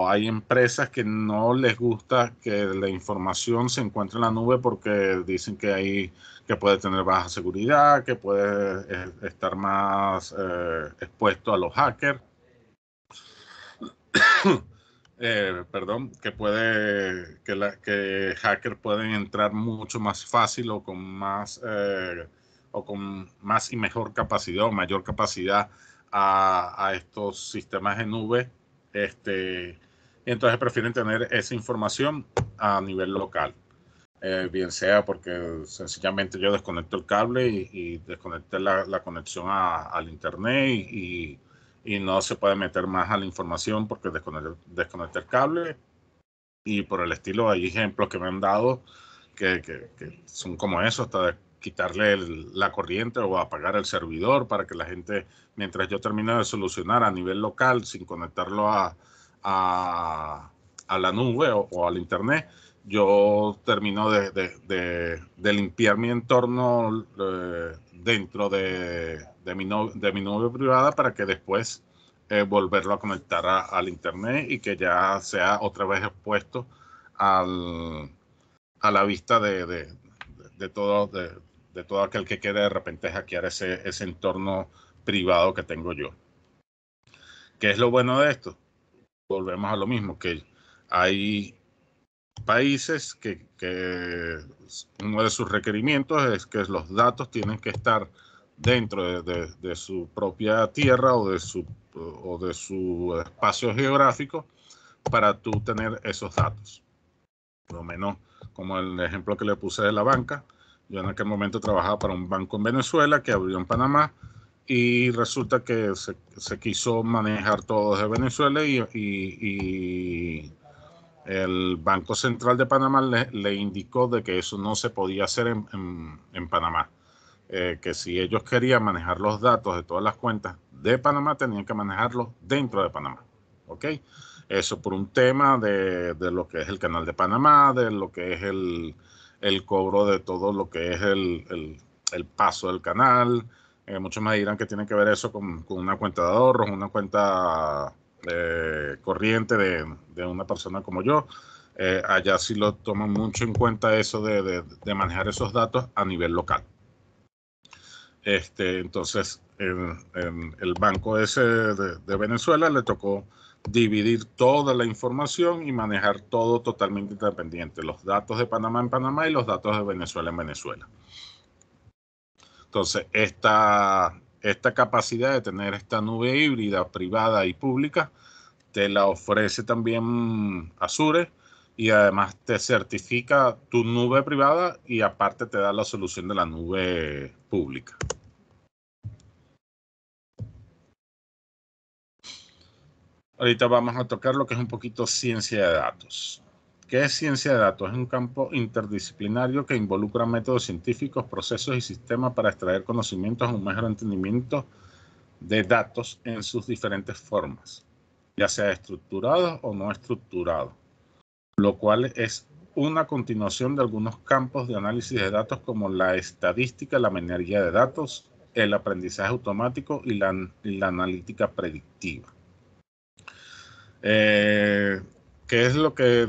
hay empresas que no les gusta que la información se encuentre en la nube porque dicen que puede tener baja seguridad, que puede estar más expuesto a los hackers. Que hackers pueden entrar mucho más fácil o con más y mejor capacidad o mayor capacidad a estos sistemas de nube, y entonces prefieren tener esa información a nivel local. Bien sea porque sencillamente yo desconecto el cable y desconecté la conexión al internet y no se puede meter más a la información porque desconecté el cable, y por el estilo. Hay ejemplos que me han dado que son como eso, hasta de quitarle la corriente o apagar el servidor para que la gente, mientras yo termine de solucionar a nivel local sin conectarlo a la nube o al internet, yo termino de limpiar mi entorno dentro de mi nube privada, para que después volverlo a conectar al internet y que ya sea otra vez expuesto a la vista de todo aquel que quiere de repente hackear ese entorno privado que tengo yo. ¿Qué es lo bueno de esto? Volvemos a lo mismo, que hay países que uno de sus requerimientos es que los datos tienen que estar dentro de su propia tierra o de su espacio geográfico para tú tener esos datos. Por lo menos, como el ejemplo que le puse de la banca, yo en aquel momento trabajaba para un banco en Venezuela que abrió en Panamá, y resulta que se quiso manejar todo desde Venezuela, y el Banco Central de Panamá le indicó de que eso no se podía hacer en Panamá. Que si ellos querían manejar los datos de todas las cuentas de Panamá, tenían que manejarlos dentro de Panamá. ¿Ok? Eso por un tema de lo que es el canal de Panamá, de lo que es el cobro de todo lo que es el paso del canal. Muchos me dirán que tiene que ver eso con una cuenta de ahorros, una cuenta corriente de una persona como yo. Allá sí lo toman mucho en cuenta, eso de manejar esos datos a nivel local. Entonces, en el banco ese de Venezuela le tocó dividir toda la información y manejar todo totalmente independiente. Los datos de Panamá en Panamá y los datos de Venezuela en Venezuela. Entonces, esta capacidad de tener esta nube híbrida privada y pública te la ofrece también Azure, y además te certifica tu nube privada y aparte te da la solución de la nube pública. Ahorita vamos a tocar lo que es un poquito ciencia de datos. ¿Qué es ciencia de datos? Es un campo interdisciplinario que involucra métodos científicos, procesos y sistemas para extraer conocimientos, un mejor entendimiento de datos en sus diferentes formas, ya sea estructurados o no estructurados, lo cual es una continuación de algunos campos de análisis de datos como la estadística, la minería de datos, el aprendizaje automático y la analítica predictiva. ¿Qué es lo que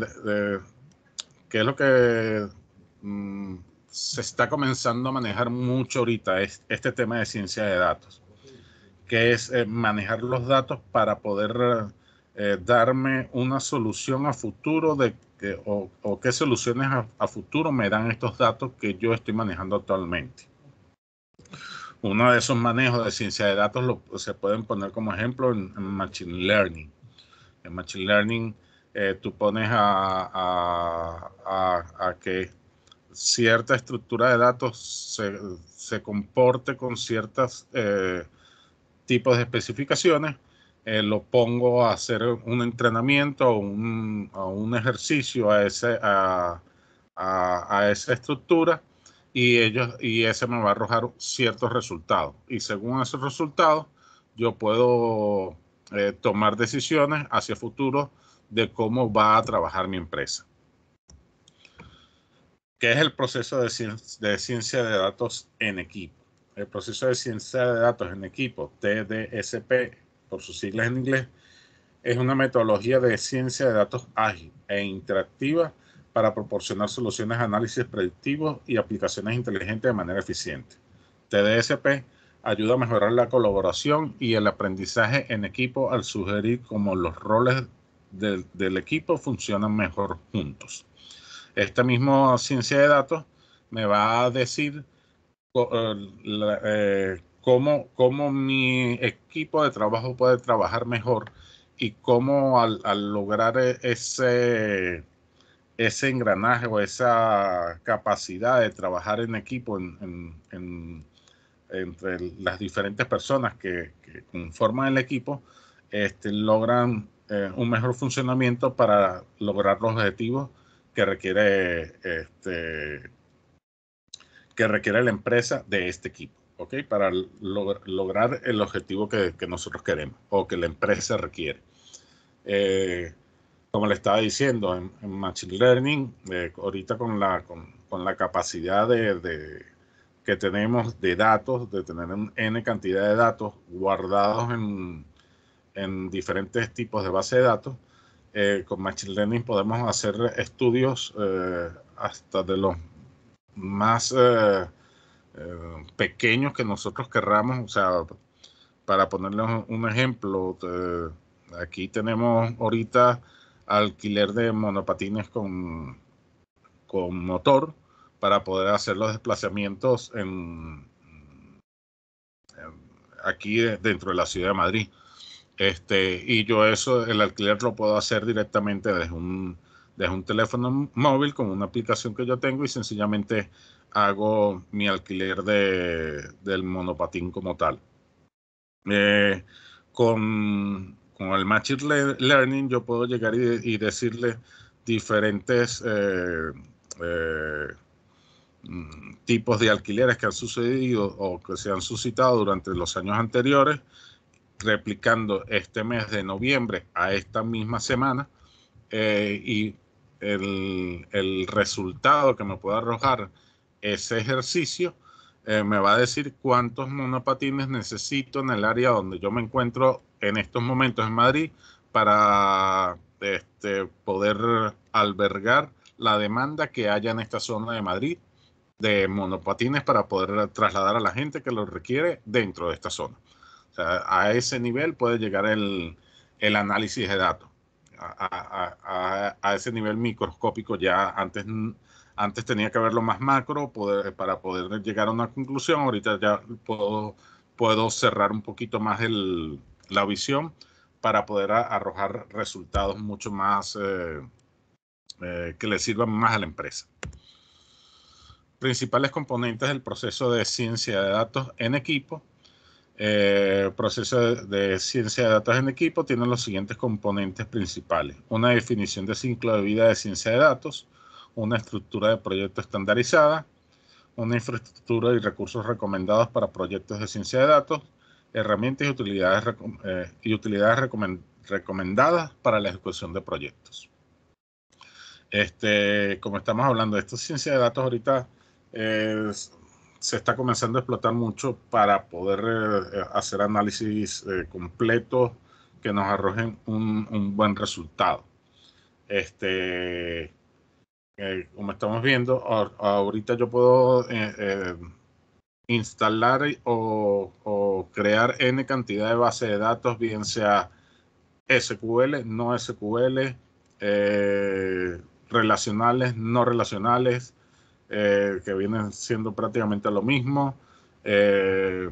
se está comenzando a manejar mucho ahorita? Es este tema de ciencia de datos, que es manejar los datos para poder darme una solución a futuro o qué soluciones a futuro me dan estos datos que yo estoy manejando actualmente. Uno de esos manejos de ciencia de datos se pueden poner como ejemplo en Machine Learning. En Machine Learning tú pones a que cierta estructura de datos se comporte con ciertos tipos de especificaciones. Lo pongo a hacer un entrenamiento o un ejercicio a esa estructura, y ese me va a arrojar ciertos resultados, y según esos resultados yo puedo tomar decisiones hacia futuro de cómo va a trabajar mi empresa. ¿Qué es el proceso de ciencia de datos en equipo? El proceso de ciencia de datos en equipo, TDSP, por sus siglas en inglés, es una metodología de ciencia de datos ágil e interactiva para proporcionar soluciones de análisis predictivos y aplicaciones inteligentes de manera eficiente. TDSP ayuda a mejorar la colaboración y el aprendizaje en equipo al sugerir cómo los roles del equipo funcionan mejor juntos. Esta misma ciencia de datos me va a decir cómo mi equipo de trabajo puede trabajar mejor y cómo al lograr ese engranaje o esa capacidad de trabajar en equipo entre las diferentes personas que conforman el equipo, logran un mejor funcionamiento para lograr los objetivos que requiere la empresa de este equipo, ¿ok? Para lograr el objetivo que nosotros queremos o que la empresa requiere. Como le estaba diciendo, en Machine Learning, ahorita con la capacidad que tenemos de datos, de tener N cantidad de datos guardados en diferentes tipos de base de datos, con Machine Learning podemos hacer estudios hasta de los más pequeños que nosotros querramos. O sea, para ponerles un ejemplo, aquí tenemos ahorita alquiler de monopatines con motor para poder hacer los desplazamientos aquí dentro de la ciudad de Madrid. Y yo el alquiler lo puedo hacer directamente desde un teléfono móvil con una aplicación que yo tengo y sencillamente hago mi alquiler del monopatín como tal. Con el Machine Learning yo puedo llegar y decirle diferentes tipos de alquileres que han sucedido o que se han suscitado durante los años anteriores, replicando este mes de noviembre a esta misma semana, y el resultado que me puede arrojar ese ejercicio me va a decir cuántos monopatines necesito en el área donde yo me encuentro en estos momentos en Madrid para poder albergar la demanda que haya en esta zona de Madrid de monopatines para poder trasladar a la gente que lo requiere dentro de esta zona. O sea, a ese nivel puede llegar el análisis de datos. A ese nivel microscópico ya antes tenía que verlo más macro para poder llegar a una conclusión. Ahorita ya puedo cerrar un poquito más la visión para poder arrojar resultados mucho más que le sirvan más a la empresa. Principales componentes del proceso de ciencia de datos en equipo. Proceso de ciencia de datos en equipo tiene los siguientes componentes principales: una definición de ciclo de vida de ciencia de datos, una estructura de proyecto estandarizada, una infraestructura y recursos recomendados para proyectos de ciencia de datos, herramientas y utilidades recomendadas para la ejecución de proyectos. Como estamos hablando de esta ciencia de datos ahorita, se está comenzando a explotar mucho para poder hacer análisis completos que nos arrojen un buen resultado. Como estamos viendo, ahorita yo puedo instalar o crear N cantidad de bases de datos, bien sea SQL, no SQL, relacionales, no relacionales, que vienen siendo prácticamente lo mismo, que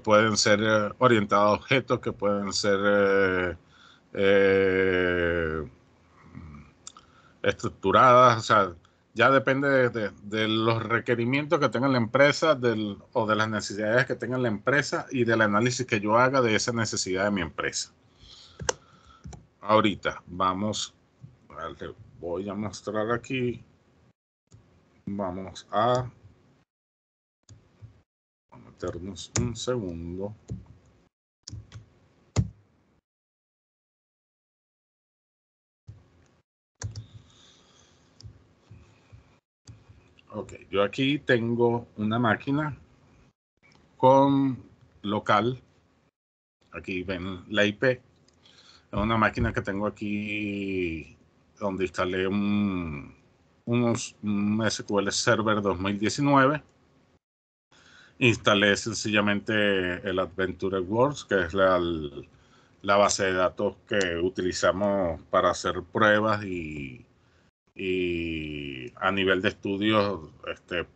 pueden ser orientados a objetos, que pueden ser estructuradas. O sea, ya depende de los requerimientos que tenga la empresa o de las necesidades que tenga la empresa y del análisis que yo haga de esa necesidad de mi empresa. Ahorita voy a mostrar aquí. Vamos a meternos un segundo. Ok, yo aquí tengo una máquina con local. Aquí ven la IP. Es una máquina que tengo aquí donde instalé un SQL Server 2019. Instalé sencillamente el Adventure Works, que es la base de datos que utilizamos para hacer pruebas y a nivel de estudios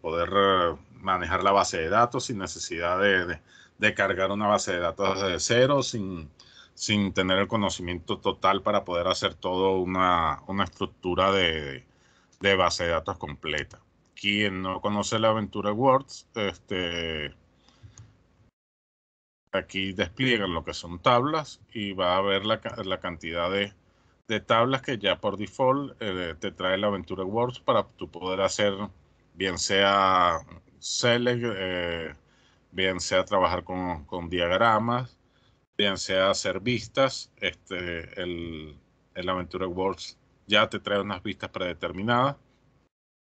poder manejar la base de datos sin necesidad de cargar una base de datos desde cero, sin tener el conocimiento total para poder hacer todo una estructura de base de datos completa. Quien no conoce la Venture Works, aquí despliegan lo que son tablas y va a ver la cantidad de tablas que ya por default te trae la Venture Works para tú poder hacer, bien sea select, bien sea trabajar con diagramas, bien sea hacer vistas. El Venture Works ya te trae unas vistas predeterminadas.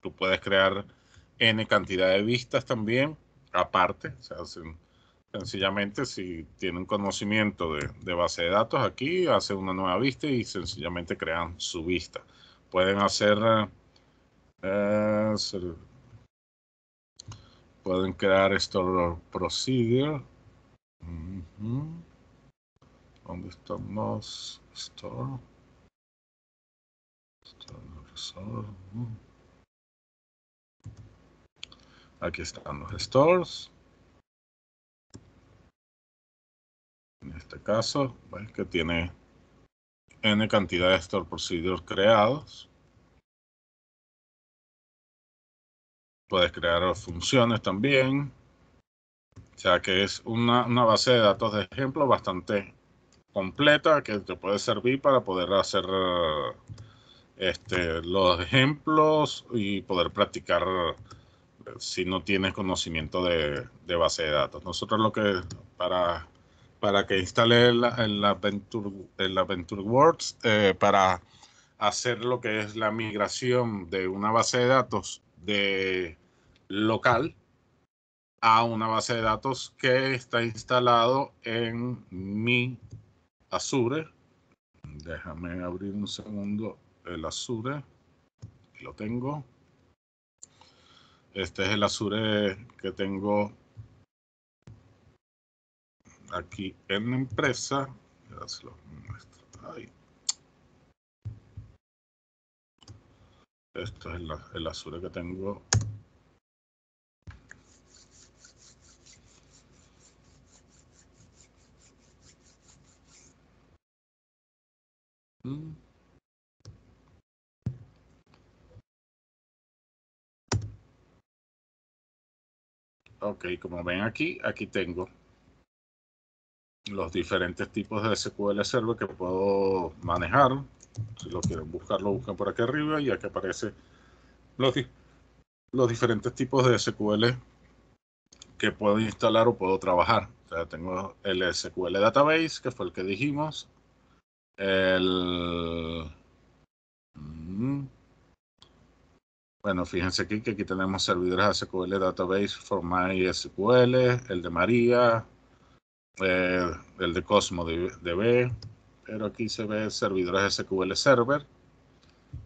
Tú puedes crear N cantidad de vistas también, aparte. O sea, sencillamente, si tienen conocimiento de base de datos, aquí hacen una nueva vista y sencillamente crean su vista. Pueden hacer, pueden crear Store Procedure. ¿Dónde están los Store? Aquí están los stores. En este caso, ves que tiene N cantidad de store procedures creados. Puedes crear funciones también. O sea que es una base de datos de ejemplo bastante completa que te puede servir para poder hacer los ejemplos y poder practicar si no tienes conocimiento de base de datos. Nosotros lo que para que instale el Venture Works, para hacer lo que es la migración de una base de datos de local a una base de datos que está instalado en mi Azure. Déjame abrir un segundo el Azure. Aquí lo tengo. Este es el Azure que tengo aquí en la empresa. Ya se lo muestro. Ahí. Esto es el Azure que tengo. Ok, como ven aquí tengo los diferentes tipos de SQL Server que puedo manejar. Si lo quieren buscar, lo buscan por aquí arriba y aquí aparece los diferentes tipos de SQL que puedo instalar o puedo trabajar. O sea, tengo el SQL Database, que fue el que dijimos. Bueno, fíjense aquí que aquí tenemos servidores SQL Database for MySQL, el de María, el de Cosmo DB, pero aquí se ve servidores SQL Server,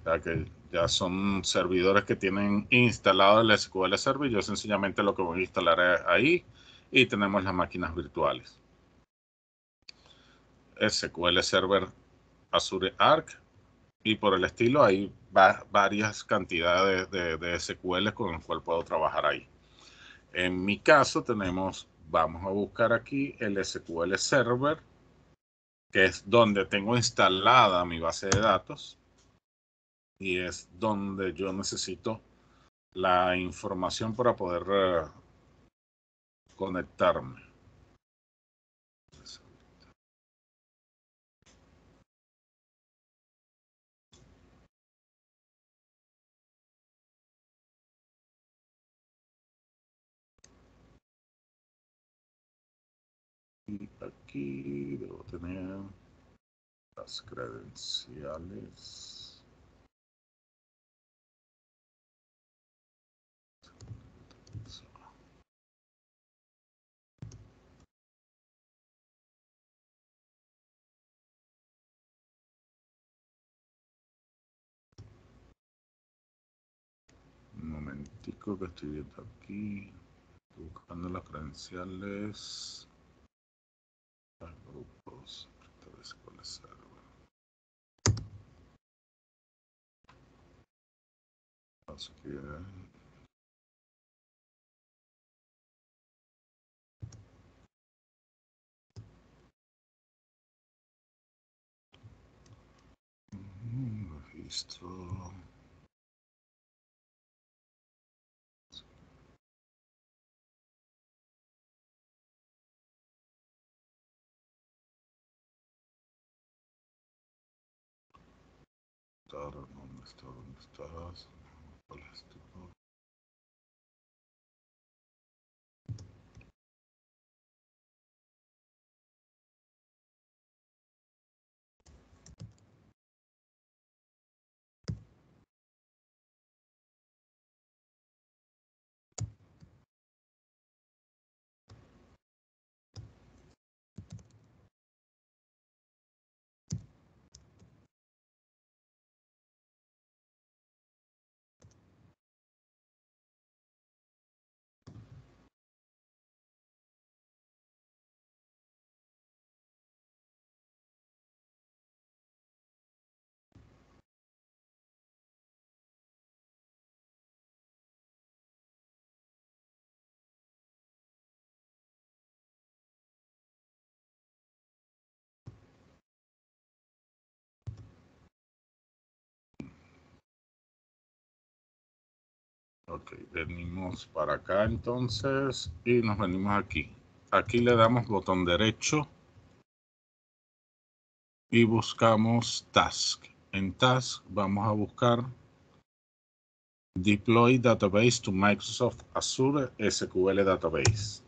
ya que ya son servidores que tienen instalado el SQL Server. Yo sencillamente lo que voy a instalar es ahí, y tenemos las máquinas virtuales. SQL Server Azure Arc, y por el estilo hay varias cantidades de SQL con el cual puedo trabajar ahí. En mi caso vamos a buscar aquí el SQL Server, que es donde tengo instalada mi base de datos y es donde yo necesito la información para poder conectarme. Y aquí debo tener las credenciales. Un momentico que estoy viendo aquí, buscando las credenciales, grupos, SQL Server. Así que administrador. ¿Dónde está? ¿Dónde estás? ¿Cuál es tu? Ok, venimos para acá entonces y nos venimos aquí. Aquí le damos botón derecho y buscamos Task. En Task vamos a buscar Deploy Database to Microsoft Azure SQL Database.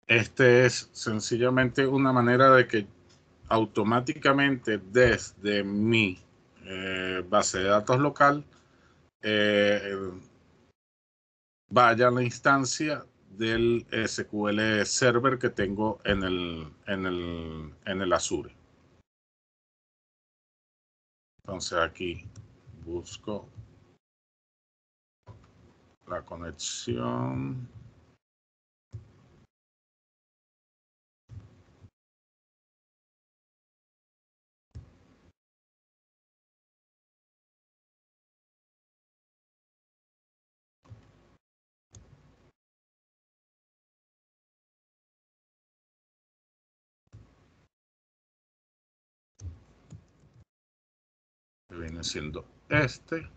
Este es sencillamente una manera de que automáticamente desde mi base de datos local vaya a la instancia del SQL Server que tengo en el Azure. Entonces aquí busco la conexión. Que viene siendo este.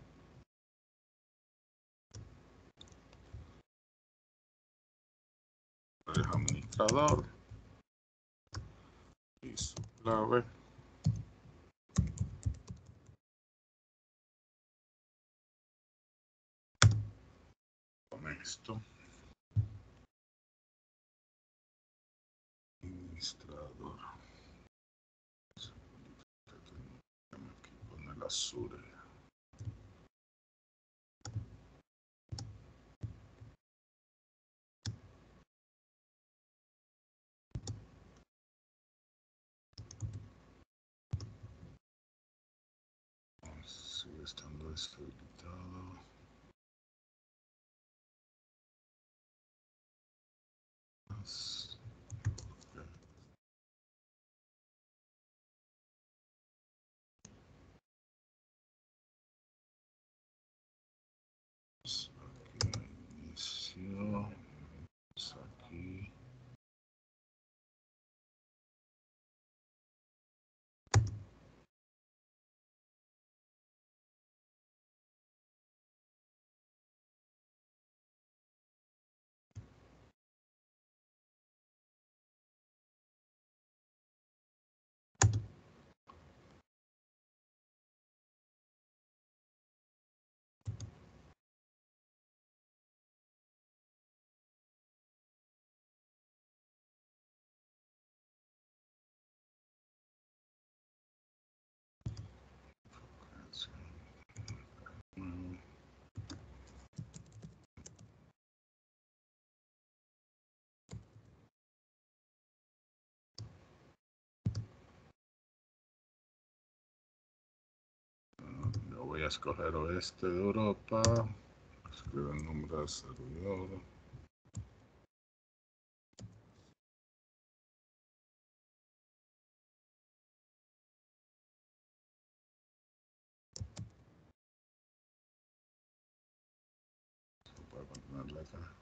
El administrador. Y su clave. Con esto. Administrador. Aquí con el Azure. Sigue estando deshabilitado. Aquí inicio. Aquí. Yo voy a escoger oeste de Europa. Escribo el nombre del servidor. Voy a ponerle acá.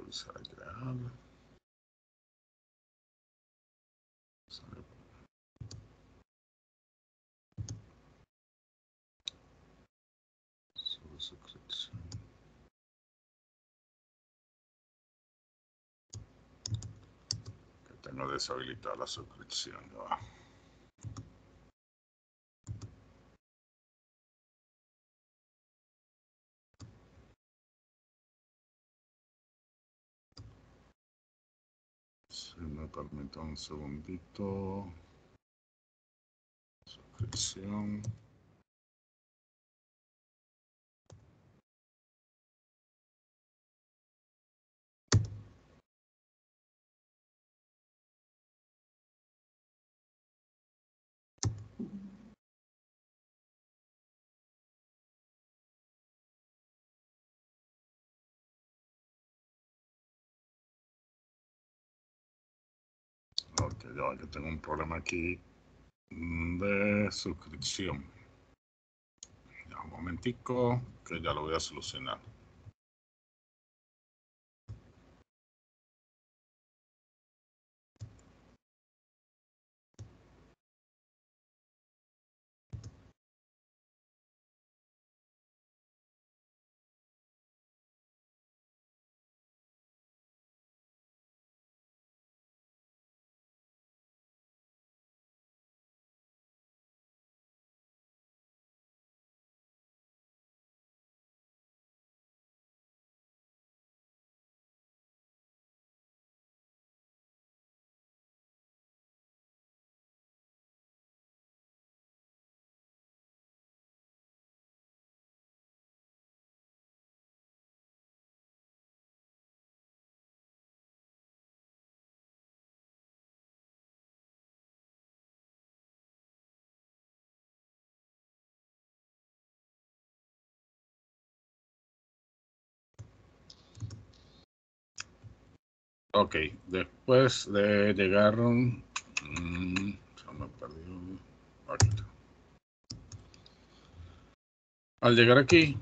Revisar y crear. Sobre suscripción. Que tengo deshabilitada la suscripción. ¿No? Si me permite un segundito. Suscripción. Ok, ya que tengo un problema aquí de suscripción. Ya, un momentico, que ya lo voy a solucionar. Ok, después de llegar, se me perdió. Aquí está. Al llegar aquí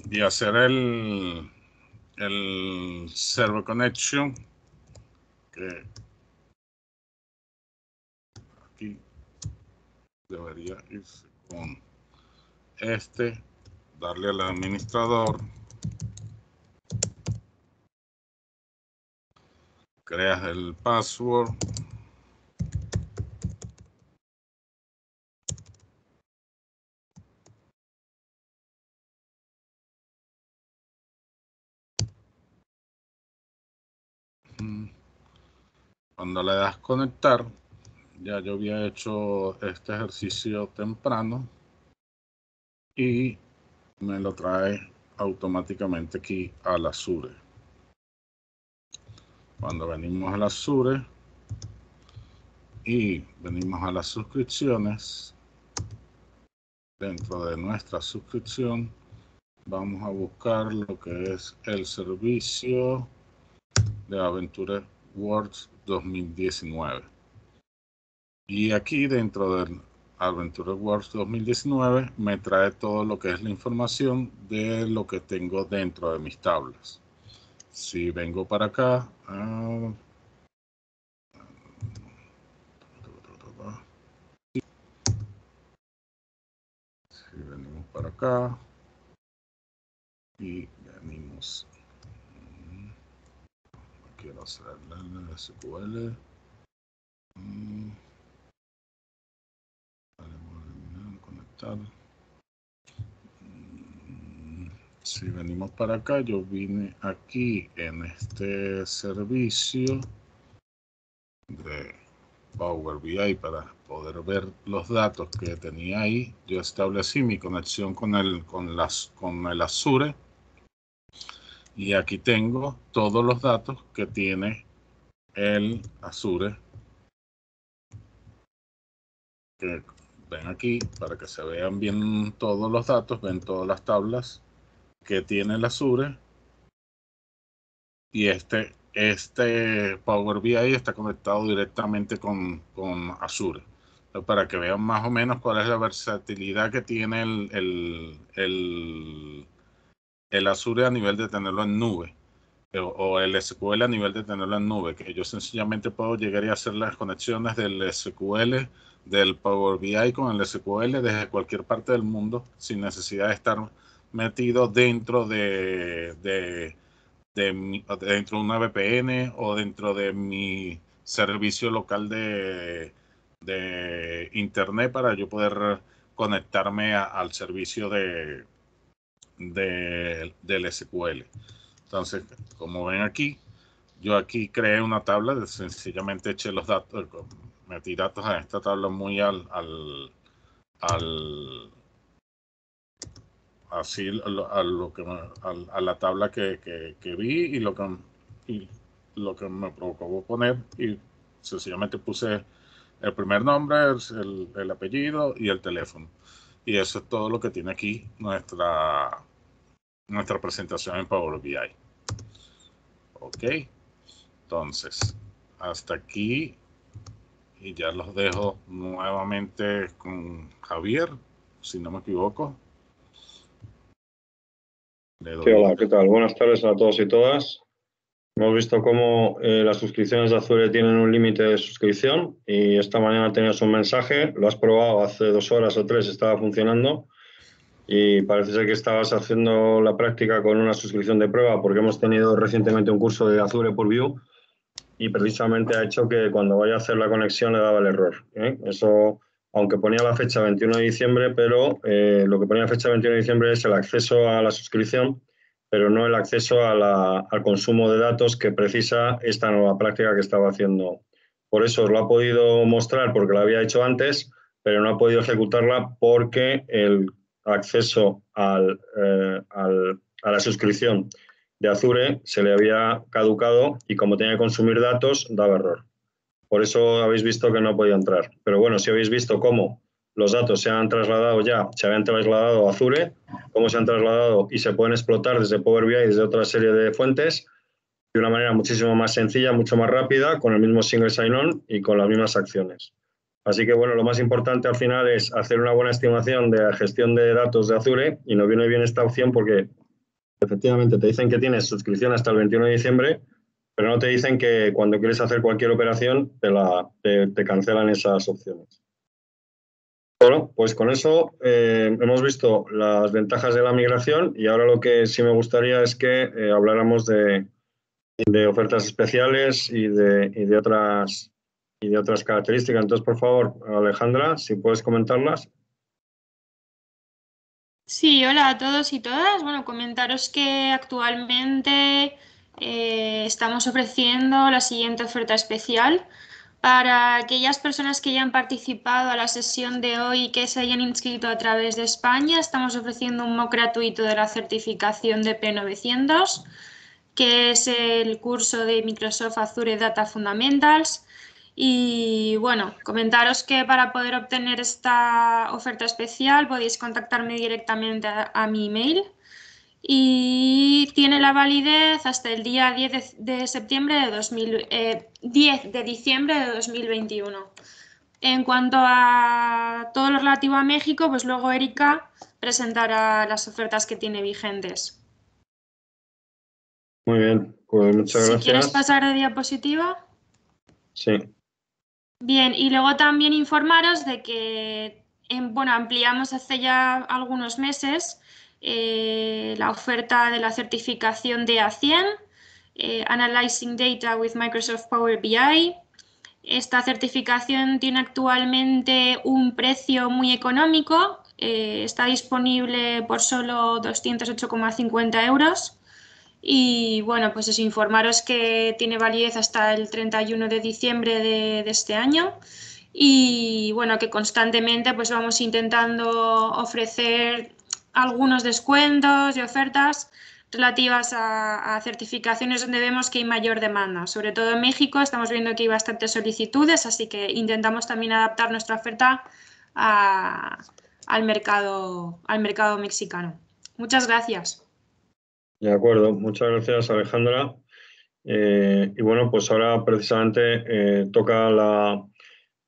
y hacer el server connection, que aquí debería irse con darle al administrador, creas el password, cuando le das conectar, ya yo había hecho este ejercicio temprano y me lo trae automáticamente aquí al Azure. Cuando venimos al Azure y venimos a las suscripciones, dentro de nuestra suscripción vamos a buscar lo que es el servicio de Aventure Works 2019. Y aquí dentro del Aventure Works 2019 me trae todo lo que es la información de lo que tengo dentro de mis tablas. Si vengo para acá, si venimos para acá y venimos, quiero hacer el SQL, conectar. Si venimos para acá, yo vine aquí en este servicio de Power BI para poder ver los datos que tenía ahí. Yo establecí mi conexión con el Azure y aquí tengo todos los datos que tiene el Azure, que ven aquí para que se vean bien todos los datos, ven todas las tablas que tiene el Azure. Y este Power BI está conectado directamente con Azure. Entonces, para que vean más o menos cuál es la versatilidad que tiene el Azure a nivel de tenerlo en nube. o el SQL a nivel de tenerlo en nube, que yo sencillamente puedo llegar y hacer las conexiones del SQL, del Power BI con el SQL desde cualquier parte del mundo sin necesidad de estar metido dentro dentro de una VPN o dentro de mi servicio local de internet para yo poder conectarme al servicio del SQL. Entonces, como ven aquí, yo aquí creé una tabla, sencillamente eché los datos, metí datos a esta tabla muy así a la tabla que vi y lo que me provocó poner, y sencillamente puse el primer nombre, el apellido y el teléfono. Y eso es todo lo que tiene aquí nuestra presentación en Power BI. Ok, entonces hasta aquí, y ya los dejo nuevamente con Javier, si no me equivoco. Sí, hola, ¿qué tal? Buenas tardes a todos y todas. Hemos visto cómo las suscripciones de Azure tienen un límite de suscripción y esta mañana tenías un mensaje, lo has probado hace 2 horas o 3, estaba funcionando y parece ser que estabas haciendo la práctica con una suscripción de prueba porque hemos tenido recientemente un curso de Azure Purview y precisamente ha hecho que cuando vaya a hacer la conexión le daba el error. Eso, aunque ponía la fecha 21 de diciembre, pero lo que ponía la fecha 21 de diciembre es el acceso a la suscripción, pero no el acceso al consumo de datos que precisa esta nueva práctica que estaba haciendo. Por eso os lo ha podido mostrar porque lo había hecho antes, pero no ha podido ejecutarla porque el acceso a la suscripción de Azure se le había caducado y como tenía que consumir datos, daba error. Por eso habéis visto que no podía entrar. Pero bueno, si habéis visto cómo los datos se han trasladado ya, se habían trasladado a Azure, cómo se han trasladado y se pueden explotar desde Power BI y desde otra serie de fuentes de una manera muchísimo más sencilla, mucho más rápida, con el mismo single sign-on y con las mismas acciones. Así que, bueno, lo más importante al final es hacer una buena estimación de la gestión de datos de Azure y nos viene bien esta opción porque efectivamente te dicen que tienes suscripción hasta el 21 de diciembre, pero no te dicen que cuando quieres hacer cualquier operación te cancelan esas opciones. Bueno, pues con eso hemos visto las ventajas de la migración y ahora lo que sí me gustaría es que habláramos de ofertas especiales y de otras características. Entonces, por favor, Alejandra, si puedes comentarlas. Sí, hola a todos y todas. Bueno, comentaros que actualmente estamos ofreciendo la siguiente oferta especial para aquellas personas que ya han participado a la sesión de hoy y que se hayan inscrito a través de España. Estamos ofreciendo un MOOC gratuito de la certificación de P900, que es el curso de Microsoft Azure Data Fundamentals. Y bueno, comentaros que para poder obtener esta oferta especial podéis contactarme directamente a mi email y tiene la validez hasta el día 10 de septiembre de 10 de diciembre de 2021. En cuanto a todo lo relativo a México, pues luego Erika presentará las ofertas que tiene vigentes. Muy bien, pues muchas Si quieres gracias. pasar de diapositiva. Sí. Bien, y luego también informaros de que bueno, ampliamos hace ya algunos meses la oferta de la certificación de A100, Analyzing Data with Microsoft Power BI. Esta certificación tiene actualmente un precio muy económico, está disponible por solo 208,50 euros. Y bueno, pues eso, informaros que tiene validez hasta el 31 de diciembre de este año y bueno, que constantemente pues vamos intentando ofrecer algunos descuentos y ofertas relativas a certificaciones donde vemos que hay mayor demanda. Sobre todo en México estamos viendo que hay bastantes solicitudes, así que intentamos también adaptar nuestra oferta al mercado mexicano. Muchas gracias. De acuerdo, muchas gracias Alejandra. Y bueno, pues ahora precisamente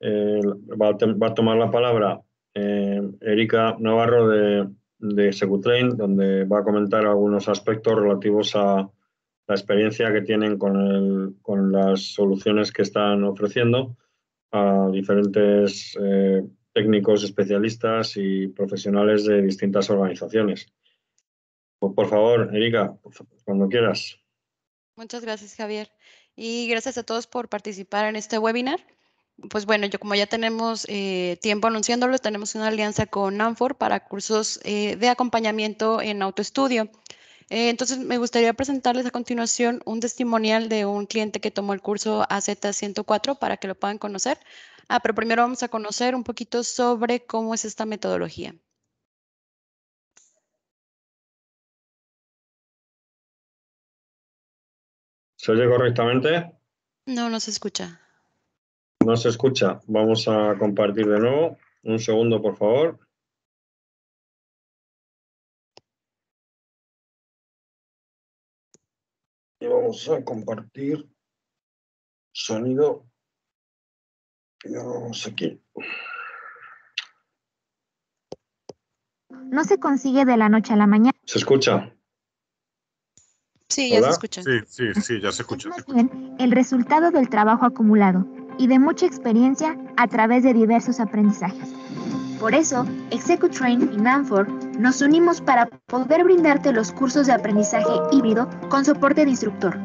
va a tomar la palabra Erika Navarro de Secutrain, donde va a comentar algunos aspectos relativos a la experiencia que tienen con las soluciones que están ofreciendo a diferentes técnicos, especialistas y profesionales de distintas organizaciones. Pues, por favor, Erika, cuando quieras. Muchas gracias, Javier. Y gracias a todos por participar en este webinar. Pues bueno, como ya tenemos tiempo anunciándolo, tenemos una alianza con NANFOR para cursos de acompañamiento en autoestudio. Entonces, me gustaría presentarles a continuación un testimonial de un cliente que tomó el curso AZ104 para que lo puedan conocer. Pero primero vamos a conocer un poquito sobre cómo es esta metodología. ¿Se oye correctamente? No, no se escucha. No se escucha. Vamos a compartir de nuevo. Un segundo, por favor. Y vamos a compartir sonido. Y vamos aquí. No se consigue de la noche a la mañana. ¿Se escucha? Sí, ya ¿Hola? se escucha. Sí, ya se escucha. Es más bien el resultado del trabajo acumulado y de mucha experiencia a través de diversos aprendizajes. Por eso, ExecuTrain y NANFOR nos unimos para poder brindarte los cursos de aprendizaje híbrido con soporte de instructor.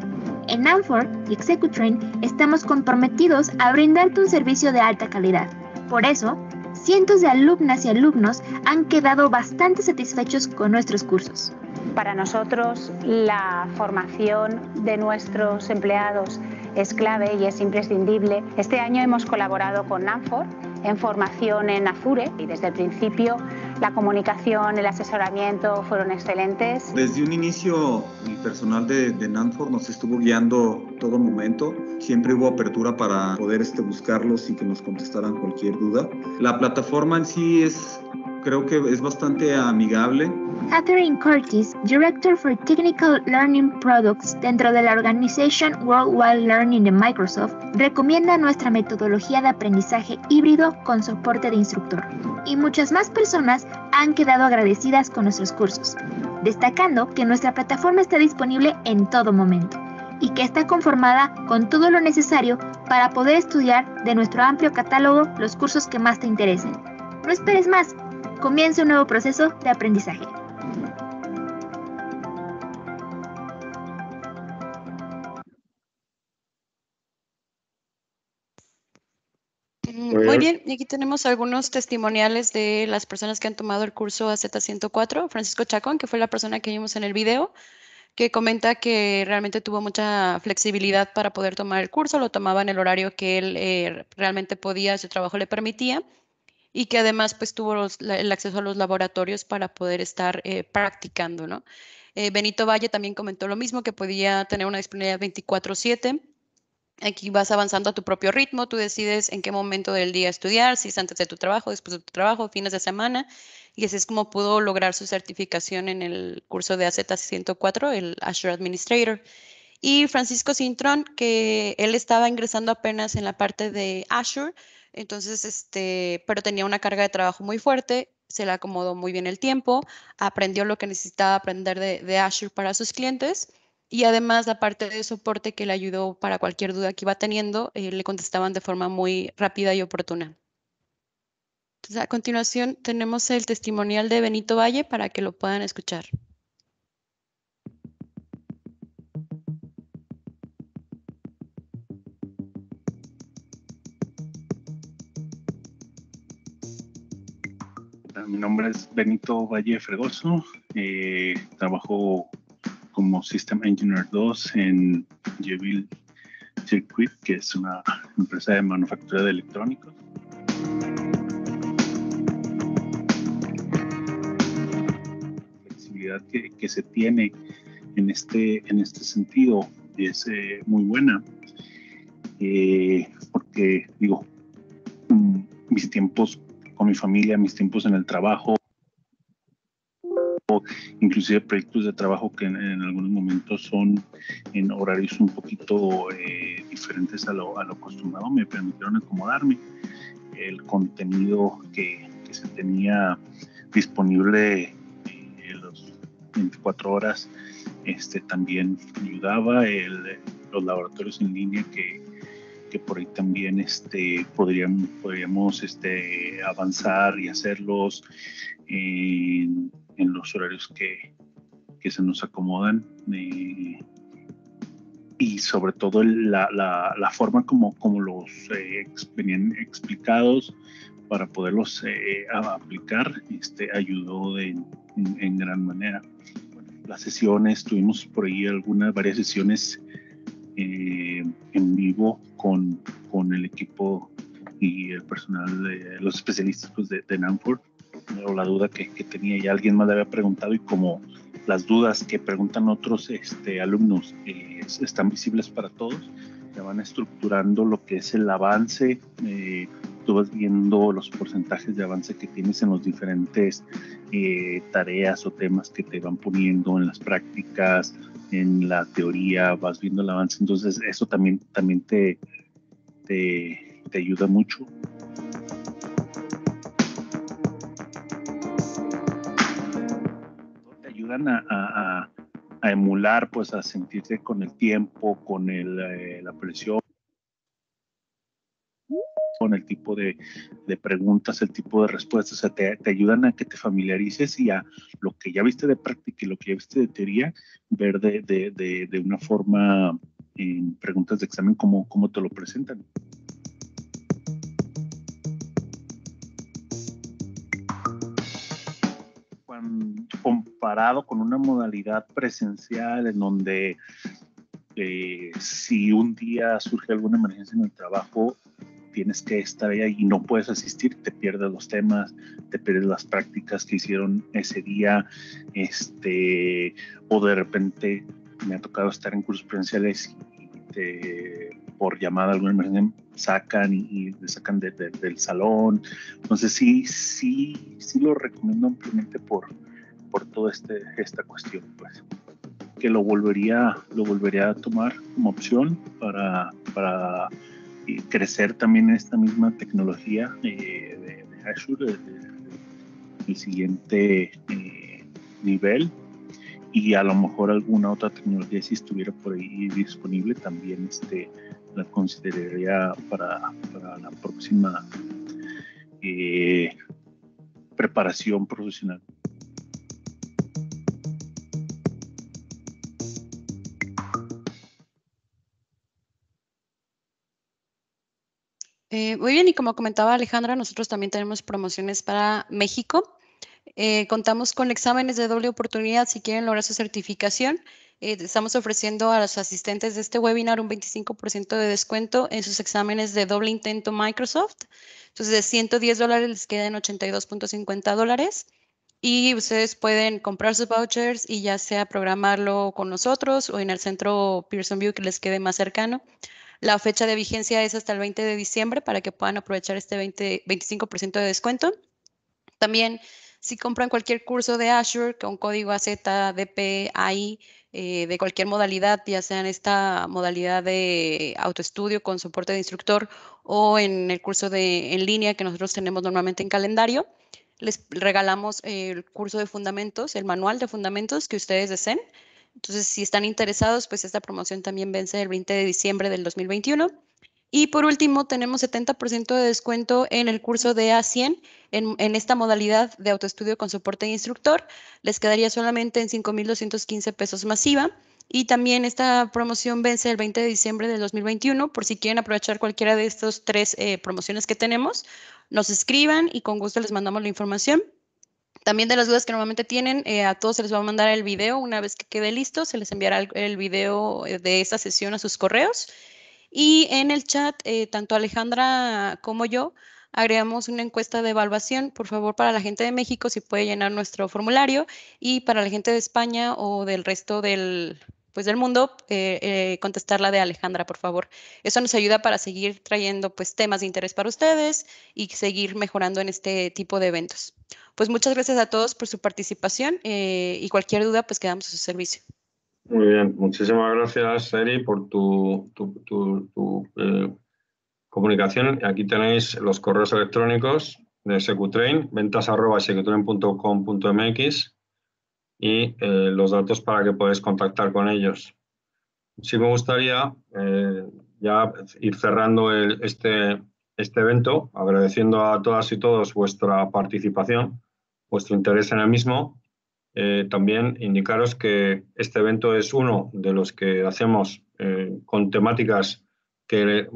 En NANFOR y ExecuTrain estamos comprometidos a brindarte un servicio de alta calidad. Por eso, cientos de alumnas y alumnos han quedado bastante satisfechos con nuestros cursos. Para nosotros, la formación de nuestros empleados es clave y es imprescindible. Este año hemos colaborado con NANFOR en formación en Azure y desde el principio la comunicación, el asesoramiento fueron excelentes. Desde un inicio el personal de NANFOR nos estuvo guiando todo momento. Siempre hubo apertura para poder buscarlos y que nos contestaran cualquier duda. La plataforma en sí creo que es bastante amigable. Catherine Curtis, Director for Technical Learning Products dentro de la organización Worldwide Learning de Microsoft, recomienda nuestra metodología de aprendizaje híbrido con soporte de instructor. Y muchas más personas han quedado agradecidas con nuestros cursos, destacando que nuestra plataforma está disponible en todo momento y que está conformada con todo lo necesario para poder estudiar de nuestro amplio catálogo los cursos que más te interesen. No esperes más, comienza un nuevo proceso de aprendizaje. Muy bien, y aquí tenemos algunos testimoniales de las personas que han tomado el curso AZ104. Francisco Chacón, que fue la persona que vimos en el video, que comenta que realmente tuvo mucha flexibilidad para poder tomar el curso, lo tomaba en el horario que él realmente podía, su trabajo le permitía, y que además pues tuvo el acceso a los laboratorios para poder estar practicando, ¿no? Benito Valle también comentó lo mismo, que podía tener una disponibilidad 24/7. Aquí vas avanzando a tu propio ritmo, tú decides en qué momento del día estudiar, si es antes de tu trabajo, después de tu trabajo, fines de semana, y así es como pudo lograr su certificación en el curso de AZ104, el Azure Administrator. Y Francisco Cintrón, que él estaba ingresando apenas en la parte de Azure, entonces, pero tenía una carga de trabajo muy fuerte, se le acomodó muy bien el tiempo, aprendió lo que necesitaba aprender de Azure para sus clientes. Y además, la parte de soporte que le ayudó para cualquier duda que iba teniendo, le contestaban de forma muy rápida y oportuna. Entonces, a continuación tenemos el testimonial de Benito Valle para que lo puedan escuchar. Mi nombre es Benito Valle Fregoso. Trabajo como System Engineer 2 en Jevil Circuit, que es una empresa de manufactura de electrónicos. La flexibilidad que se tiene en este sentido es muy buena, porque digo, mis tiempos con mi familia, mis tiempos en el trabajo, inclusive proyectos de trabajo que en algunos momentos son en horarios un poquito diferentes a lo acostumbrado, me permitieron acomodarme. El contenido que se tenía disponible las 24 horas también ayudaba, los laboratorios en línea que por ahí también podríamos avanzar y hacerlos en los horarios que se nos acomodan, y sobre todo la forma como los venían explicados para poderlos aplicar, ayudó en gran manera. Bueno, las sesiones, tuvimos por ahí varias sesiones en vivo con el equipo y el personal de los especialistas pues, de NANFOR, o la duda que tenía y alguien más le había preguntado, y como las dudas que preguntan otros alumnos están visibles para todos, ya van estructurando lo que es el avance. Tú vas viendo los porcentajes de avance que tienes en los diferentes tareas o temas que te van poniendo en las prácticas, en la teoría, vas viendo el avance. Entonces eso también te ayuda mucho. Te ayudan a emular, pues a sentirte con el tiempo, con la presión, con el tipo de preguntas, el tipo de respuestas. O sea, te ayudan a que te familiarices y a lo que ya viste de práctica y lo que ya viste de teoría, ver de una forma en preguntas de examen cómo te lo presentan. Comparado con una modalidad presencial en donde si un día surge alguna emergencia en el trabajo, tienes que estar ahí y no puedes asistir, te pierdes los temas, te pierdes las prácticas que hicieron ese día, o de repente me ha tocado estar en cursos presenciales y por llamada alguna emergencia sacan y te sacan del salón. Entonces sí lo recomiendo ampliamente por toda esta cuestión, pues, que lo volvería a tomar como opción para crecer también en esta misma tecnología de Azure, el siguiente nivel, y a lo mejor alguna otra tecnología, si estuviera por ahí disponible, también la consideraría para la próxima preparación profesional. Muy bien, y como comentaba Alejandra, nosotros también tenemos promociones para México. Contamos con exámenes de doble oportunidad si quieren lograr su certificación. Estamos ofreciendo a los asistentes de este webinar un 25% de descuento en sus exámenes de doble intento Microsoft. Entonces, de $110 les quedan $82.50. Y ustedes pueden comprar sus vouchers y ya sea programarlo con nosotros o en el centro Pearson VUE que les quede más cercano. La fecha de vigencia es hasta el 20 de diciembre para que puedan aprovechar este 25% de descuento. También, si compran cualquier curso de Azure con código AZ, DP, AI, de cualquier modalidad, ya sea en esta modalidad de autoestudio con soporte de instructor o en el curso en línea que nosotros tenemos normalmente en calendario, les regalamos el curso de fundamentos, el manual de fundamentos que ustedes deseen. Entonces, si están interesados, pues esta promoción también vence el 20 de diciembre del 2021. Y por último, tenemos 70% de descuento en el curso de A100 en esta modalidad de autoestudio con soporte de instructor. Les quedaría solamente en $5,215 masiva. Y también esta promoción vence el 20 de diciembre del 2021. Por si quieren aprovechar cualquiera de estas tres promociones que tenemos, nos escriban y con gusto les mandamos la información. También de las dudas que normalmente tienen, a todos se les va a mandar el video. Una vez que quede listo, se les enviará el video de esta sesión a sus correos. Y en el chat, tanto Alejandra como yo, agregamos una encuesta de evaluación. Por favor, para la gente de México, si puede llenar nuestro formulario. Y para la gente de España o del resto del mundo, contestar la de Alejandra, por favor. Eso nos ayuda para seguir trayendo pues, temas de interés para ustedes y seguir mejorando en este tipo de eventos. Pues muchas gracias a todos por su participación y cualquier duda, pues quedamos a su servicio. Muy bien, muchísimas gracias, Eri, por tu comunicación. Aquí tenéis los correos electrónicos de SecuTrain, ventas@secutrain.com.mx. y los datos para que podáis contactar con ellos. Sí me gustaría ya ir cerrando este evento, agradeciendo a todas y todos vuestra participación, vuestro interés en el mismo. También indicaros que este evento es uno de los que hacemos con temáticas que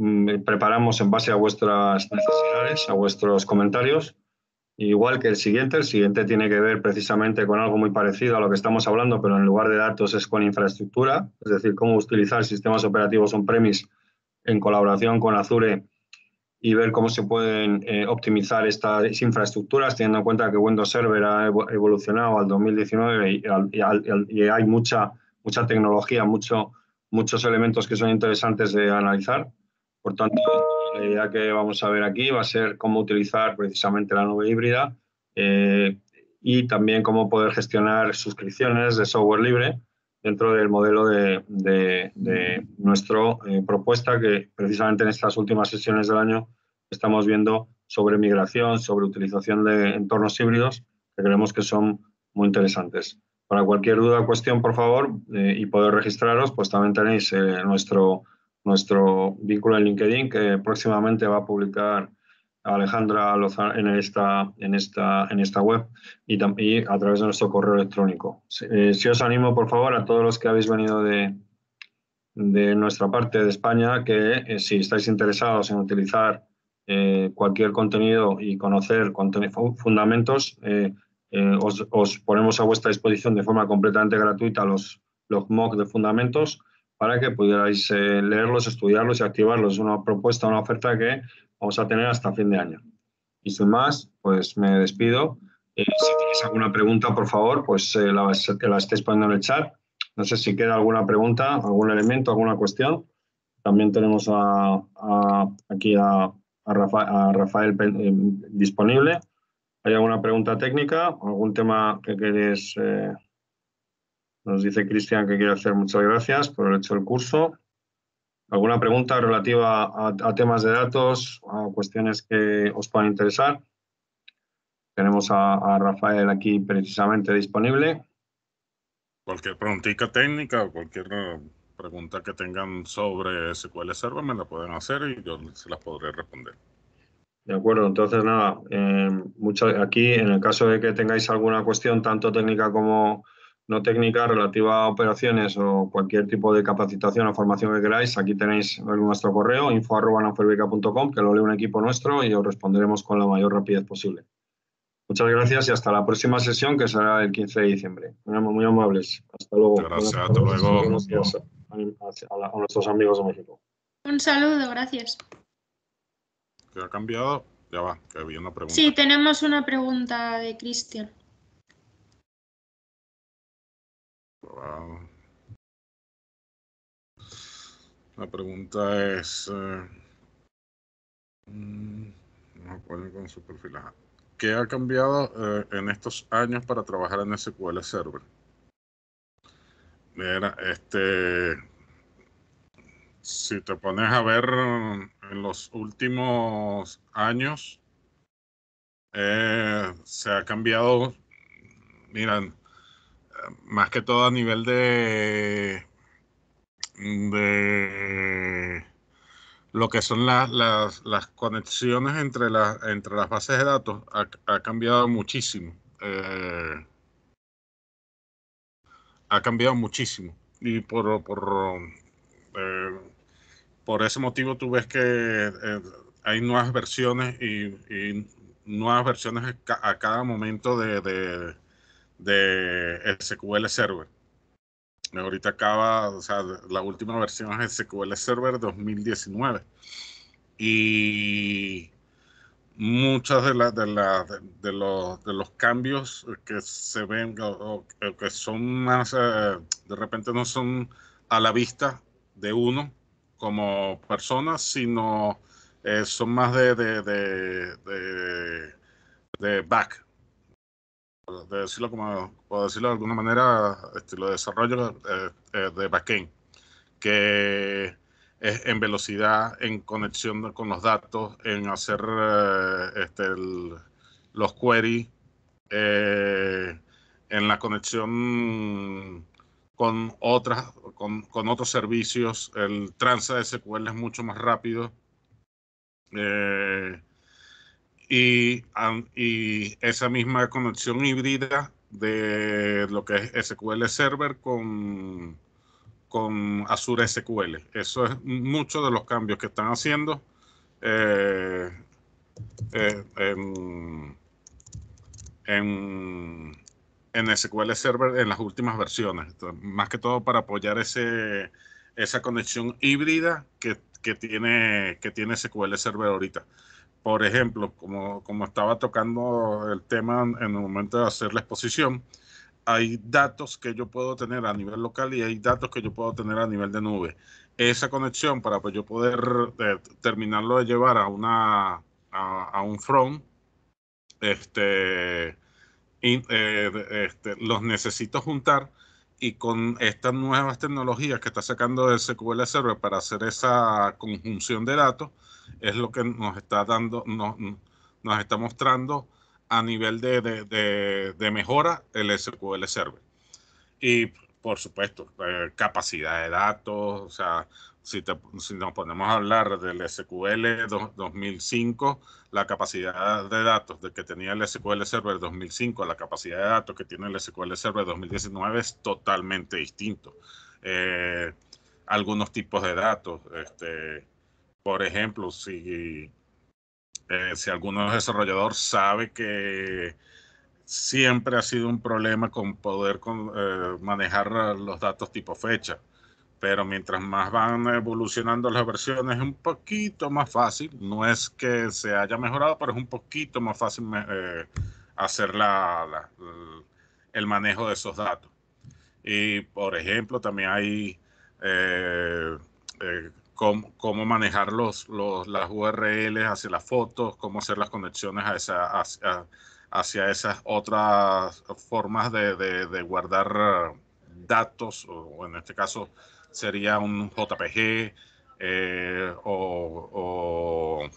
preparamos en base a vuestras necesidades, a vuestros comentarios. Igual que el siguiente tiene que ver precisamente con algo muy parecido a lo que estamos hablando, pero en lugar de datos es con infraestructura, es decir, cómo utilizar sistemas operativos on-premise en colaboración con Azure y ver cómo se pueden optimizar estas infraestructuras, teniendo en cuenta que Windows Server ha evolucionado al 2019 y hay mucha tecnología, muchos elementos que son interesantes de analizar. Por tanto, la idea que vamos a ver aquí va a ser cómo utilizar precisamente la nube híbrida y también cómo poder gestionar suscripciones de software libre dentro del modelo de nuestra propuesta, que precisamente en estas últimas sesiones del año estamos viendo sobre migración, sobre utilización de entornos híbridos, que creemos que son muy interesantes. Para cualquier duda o cuestión, por favor, y poder registraros, pues también tenéis nuestro vínculo en LinkedIn, que próximamente va a publicar Alejandra Lozano en esta web y a través de nuestro correo electrónico. Si os animo, por favor, a todos los que habéis venido de nuestra parte de España, que si estáis interesados en utilizar cualquier contenido y conocer fundamentos, os ponemos a vuestra disposición de forma completamente gratuita los MOOC de fundamentos para que pudierais leerlos, estudiarlos y activarlos. Es una propuesta, una oferta que vamos a tener hasta fin de año. Y sin más, pues me despido. Si tenéis alguna pregunta, por favor, pues que la estéis poniendo en el chat. No sé si queda alguna pregunta, algún elemento, alguna cuestión. También tenemos aquí a Rafael disponible. ¿Hay alguna pregunta técnica? ¿Algún tema que queréis? Nos dice Cristian que quiere hacer. Muchas gracias por el hecho del curso. ¿Alguna pregunta relativa a temas de datos, a cuestiones que os puedan interesar? Tenemos a Rafael aquí precisamente disponible. Cualquier preguntita técnica o cualquier pregunta que tengan sobre SQL Server me la pueden hacer y yo se las podré responder. De acuerdo, entonces nada, aquí en el caso de que tengáis alguna cuestión tanto técnica como no técnica relativa a operaciones o cualquier tipo de capacitación o formación que queráis, aquí tenéis nuestro correo info@nanfervica.com, que lo lee un equipo nuestro y os responderemos con la mayor rapidez posible. Muchas gracias y hasta la próxima sesión, que será el 15 de diciembre. Muy amables. Hasta luego. Gracias, hasta luego. Buenos días a nuestros amigos de México. Un saludo, gracias. ¿Qué ha cambiado? Ya va, que había una pregunta. Sí, tenemos una pregunta de Cristian. La pregunta es... no pueden con su perfil. ¿Qué ha cambiado en estos años para trabajar en SQL Server? Mira, si te pones a ver en los últimos años, se ha cambiado, miran, más que todo a nivel de lo que son las conexiones entre las bases de datos ha cambiado muchísimo. Ha cambiado muchísimo. Y por ese motivo tú ves que hay nuevas versiones y nuevas versiones a cada momento de SQL Server. Ahorita acaba, o sea, la última versión es SQL Server 2019 y muchos de los cambios que se ven o que son más, de repente no son a la vista de uno como persona, sino son más de back. De decirlo por decirlo de alguna manera, estilo de desarrollo de backend, que es en velocidad, en conexión con los datos, en hacer los queries, en la conexión con otros servicios, el transfer de SQL es mucho más rápido. Y esa misma conexión híbrida de lo que es SQL Server con Azure SQL. Eso es muchos de los cambios que están haciendo en SQL Server en las últimas versiones. Entonces, más que todo para apoyar esa conexión híbrida que tiene SQL Server ahorita. Por ejemplo, como estaba tocando el tema en el momento de hacer la exposición, hay datos que yo puedo tener a nivel local y hay datos que yo puedo tener a nivel de nube. Esa conexión para yo poder terminarlo de llevar a un front, los necesito juntar, y con estas nuevas tecnologías que está sacando el SQL Server para hacer esa conjunción de datos, es lo que nos está dando, nos está mostrando a nivel de mejora el SQL Server. Y por supuesto, capacidad de datos, o sea, si nos ponemos a hablar del SQL 2005, la capacidad de datos que tenía el SQL Server 2005 a la capacidad de datos que tiene el SQL Server 2019 es totalmente distinto. Algunos tipos de datos, por ejemplo, si algún desarrollador sabe que siempre ha sido un problema con poder manejar los datos tipo fecha, pero mientras más van evolucionando las versiones es un poquito más fácil. No es que se haya mejorado, pero es un poquito más fácil hacer el manejo de esos datos. Y por ejemplo también hay cómo manejar las URLs hacia las fotos, cómo hacer las conexiones hacia esas otras formas de guardar datos, o en este caso sería un JPG o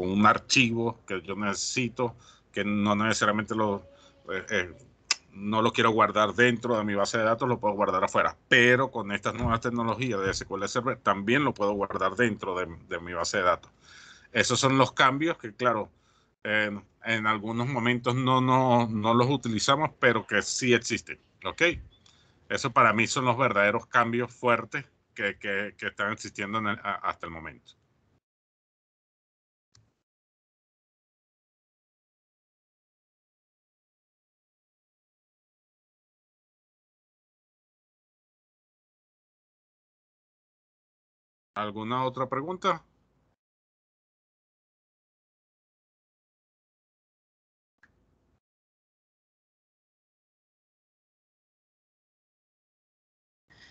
un archivo que yo necesito, que no necesariamente no lo quiero guardar dentro de mi base de datos, lo puedo guardar afuera, pero con estas nuevas tecnologías de SQL Server también lo puedo guardar dentro de mi base de datos. Esos son los cambios que, claro, en algunos momentos no los utilizamos, pero que sí existen, ¿ok? Eso para mí son los verdaderos cambios fuertes que están existiendo hasta el momento. ¿Alguna otra pregunta?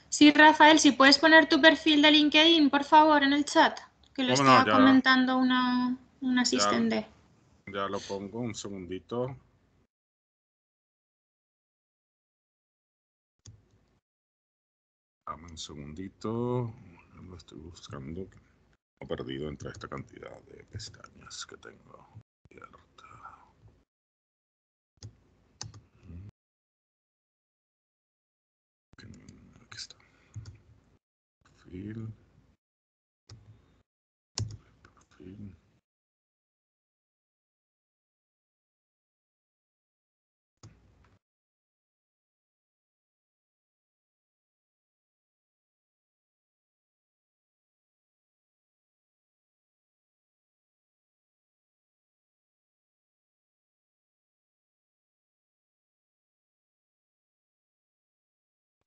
Sí, Rafael, si puedes poner tu perfil de LinkedIn, por favor, en el chat, que lo está comentando un asistente. Ya lo pongo, un segundito. Dame un segundito. Lo estoy buscando. He perdido entre esta cantidad de pestañas que tengo abierta. Aquí está. Perfil.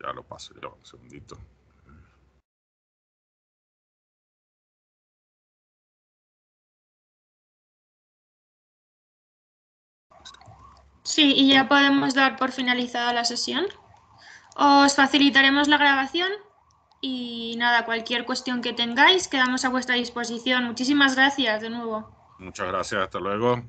Ya lo paso, ya un segundito. Sí, y ya podemos dar por finalizada la sesión. Os facilitaremos la grabación y nada, cualquier cuestión que tengáis, quedamos a vuestra disposición. Muchísimas gracias de nuevo. Muchas gracias, hasta luego.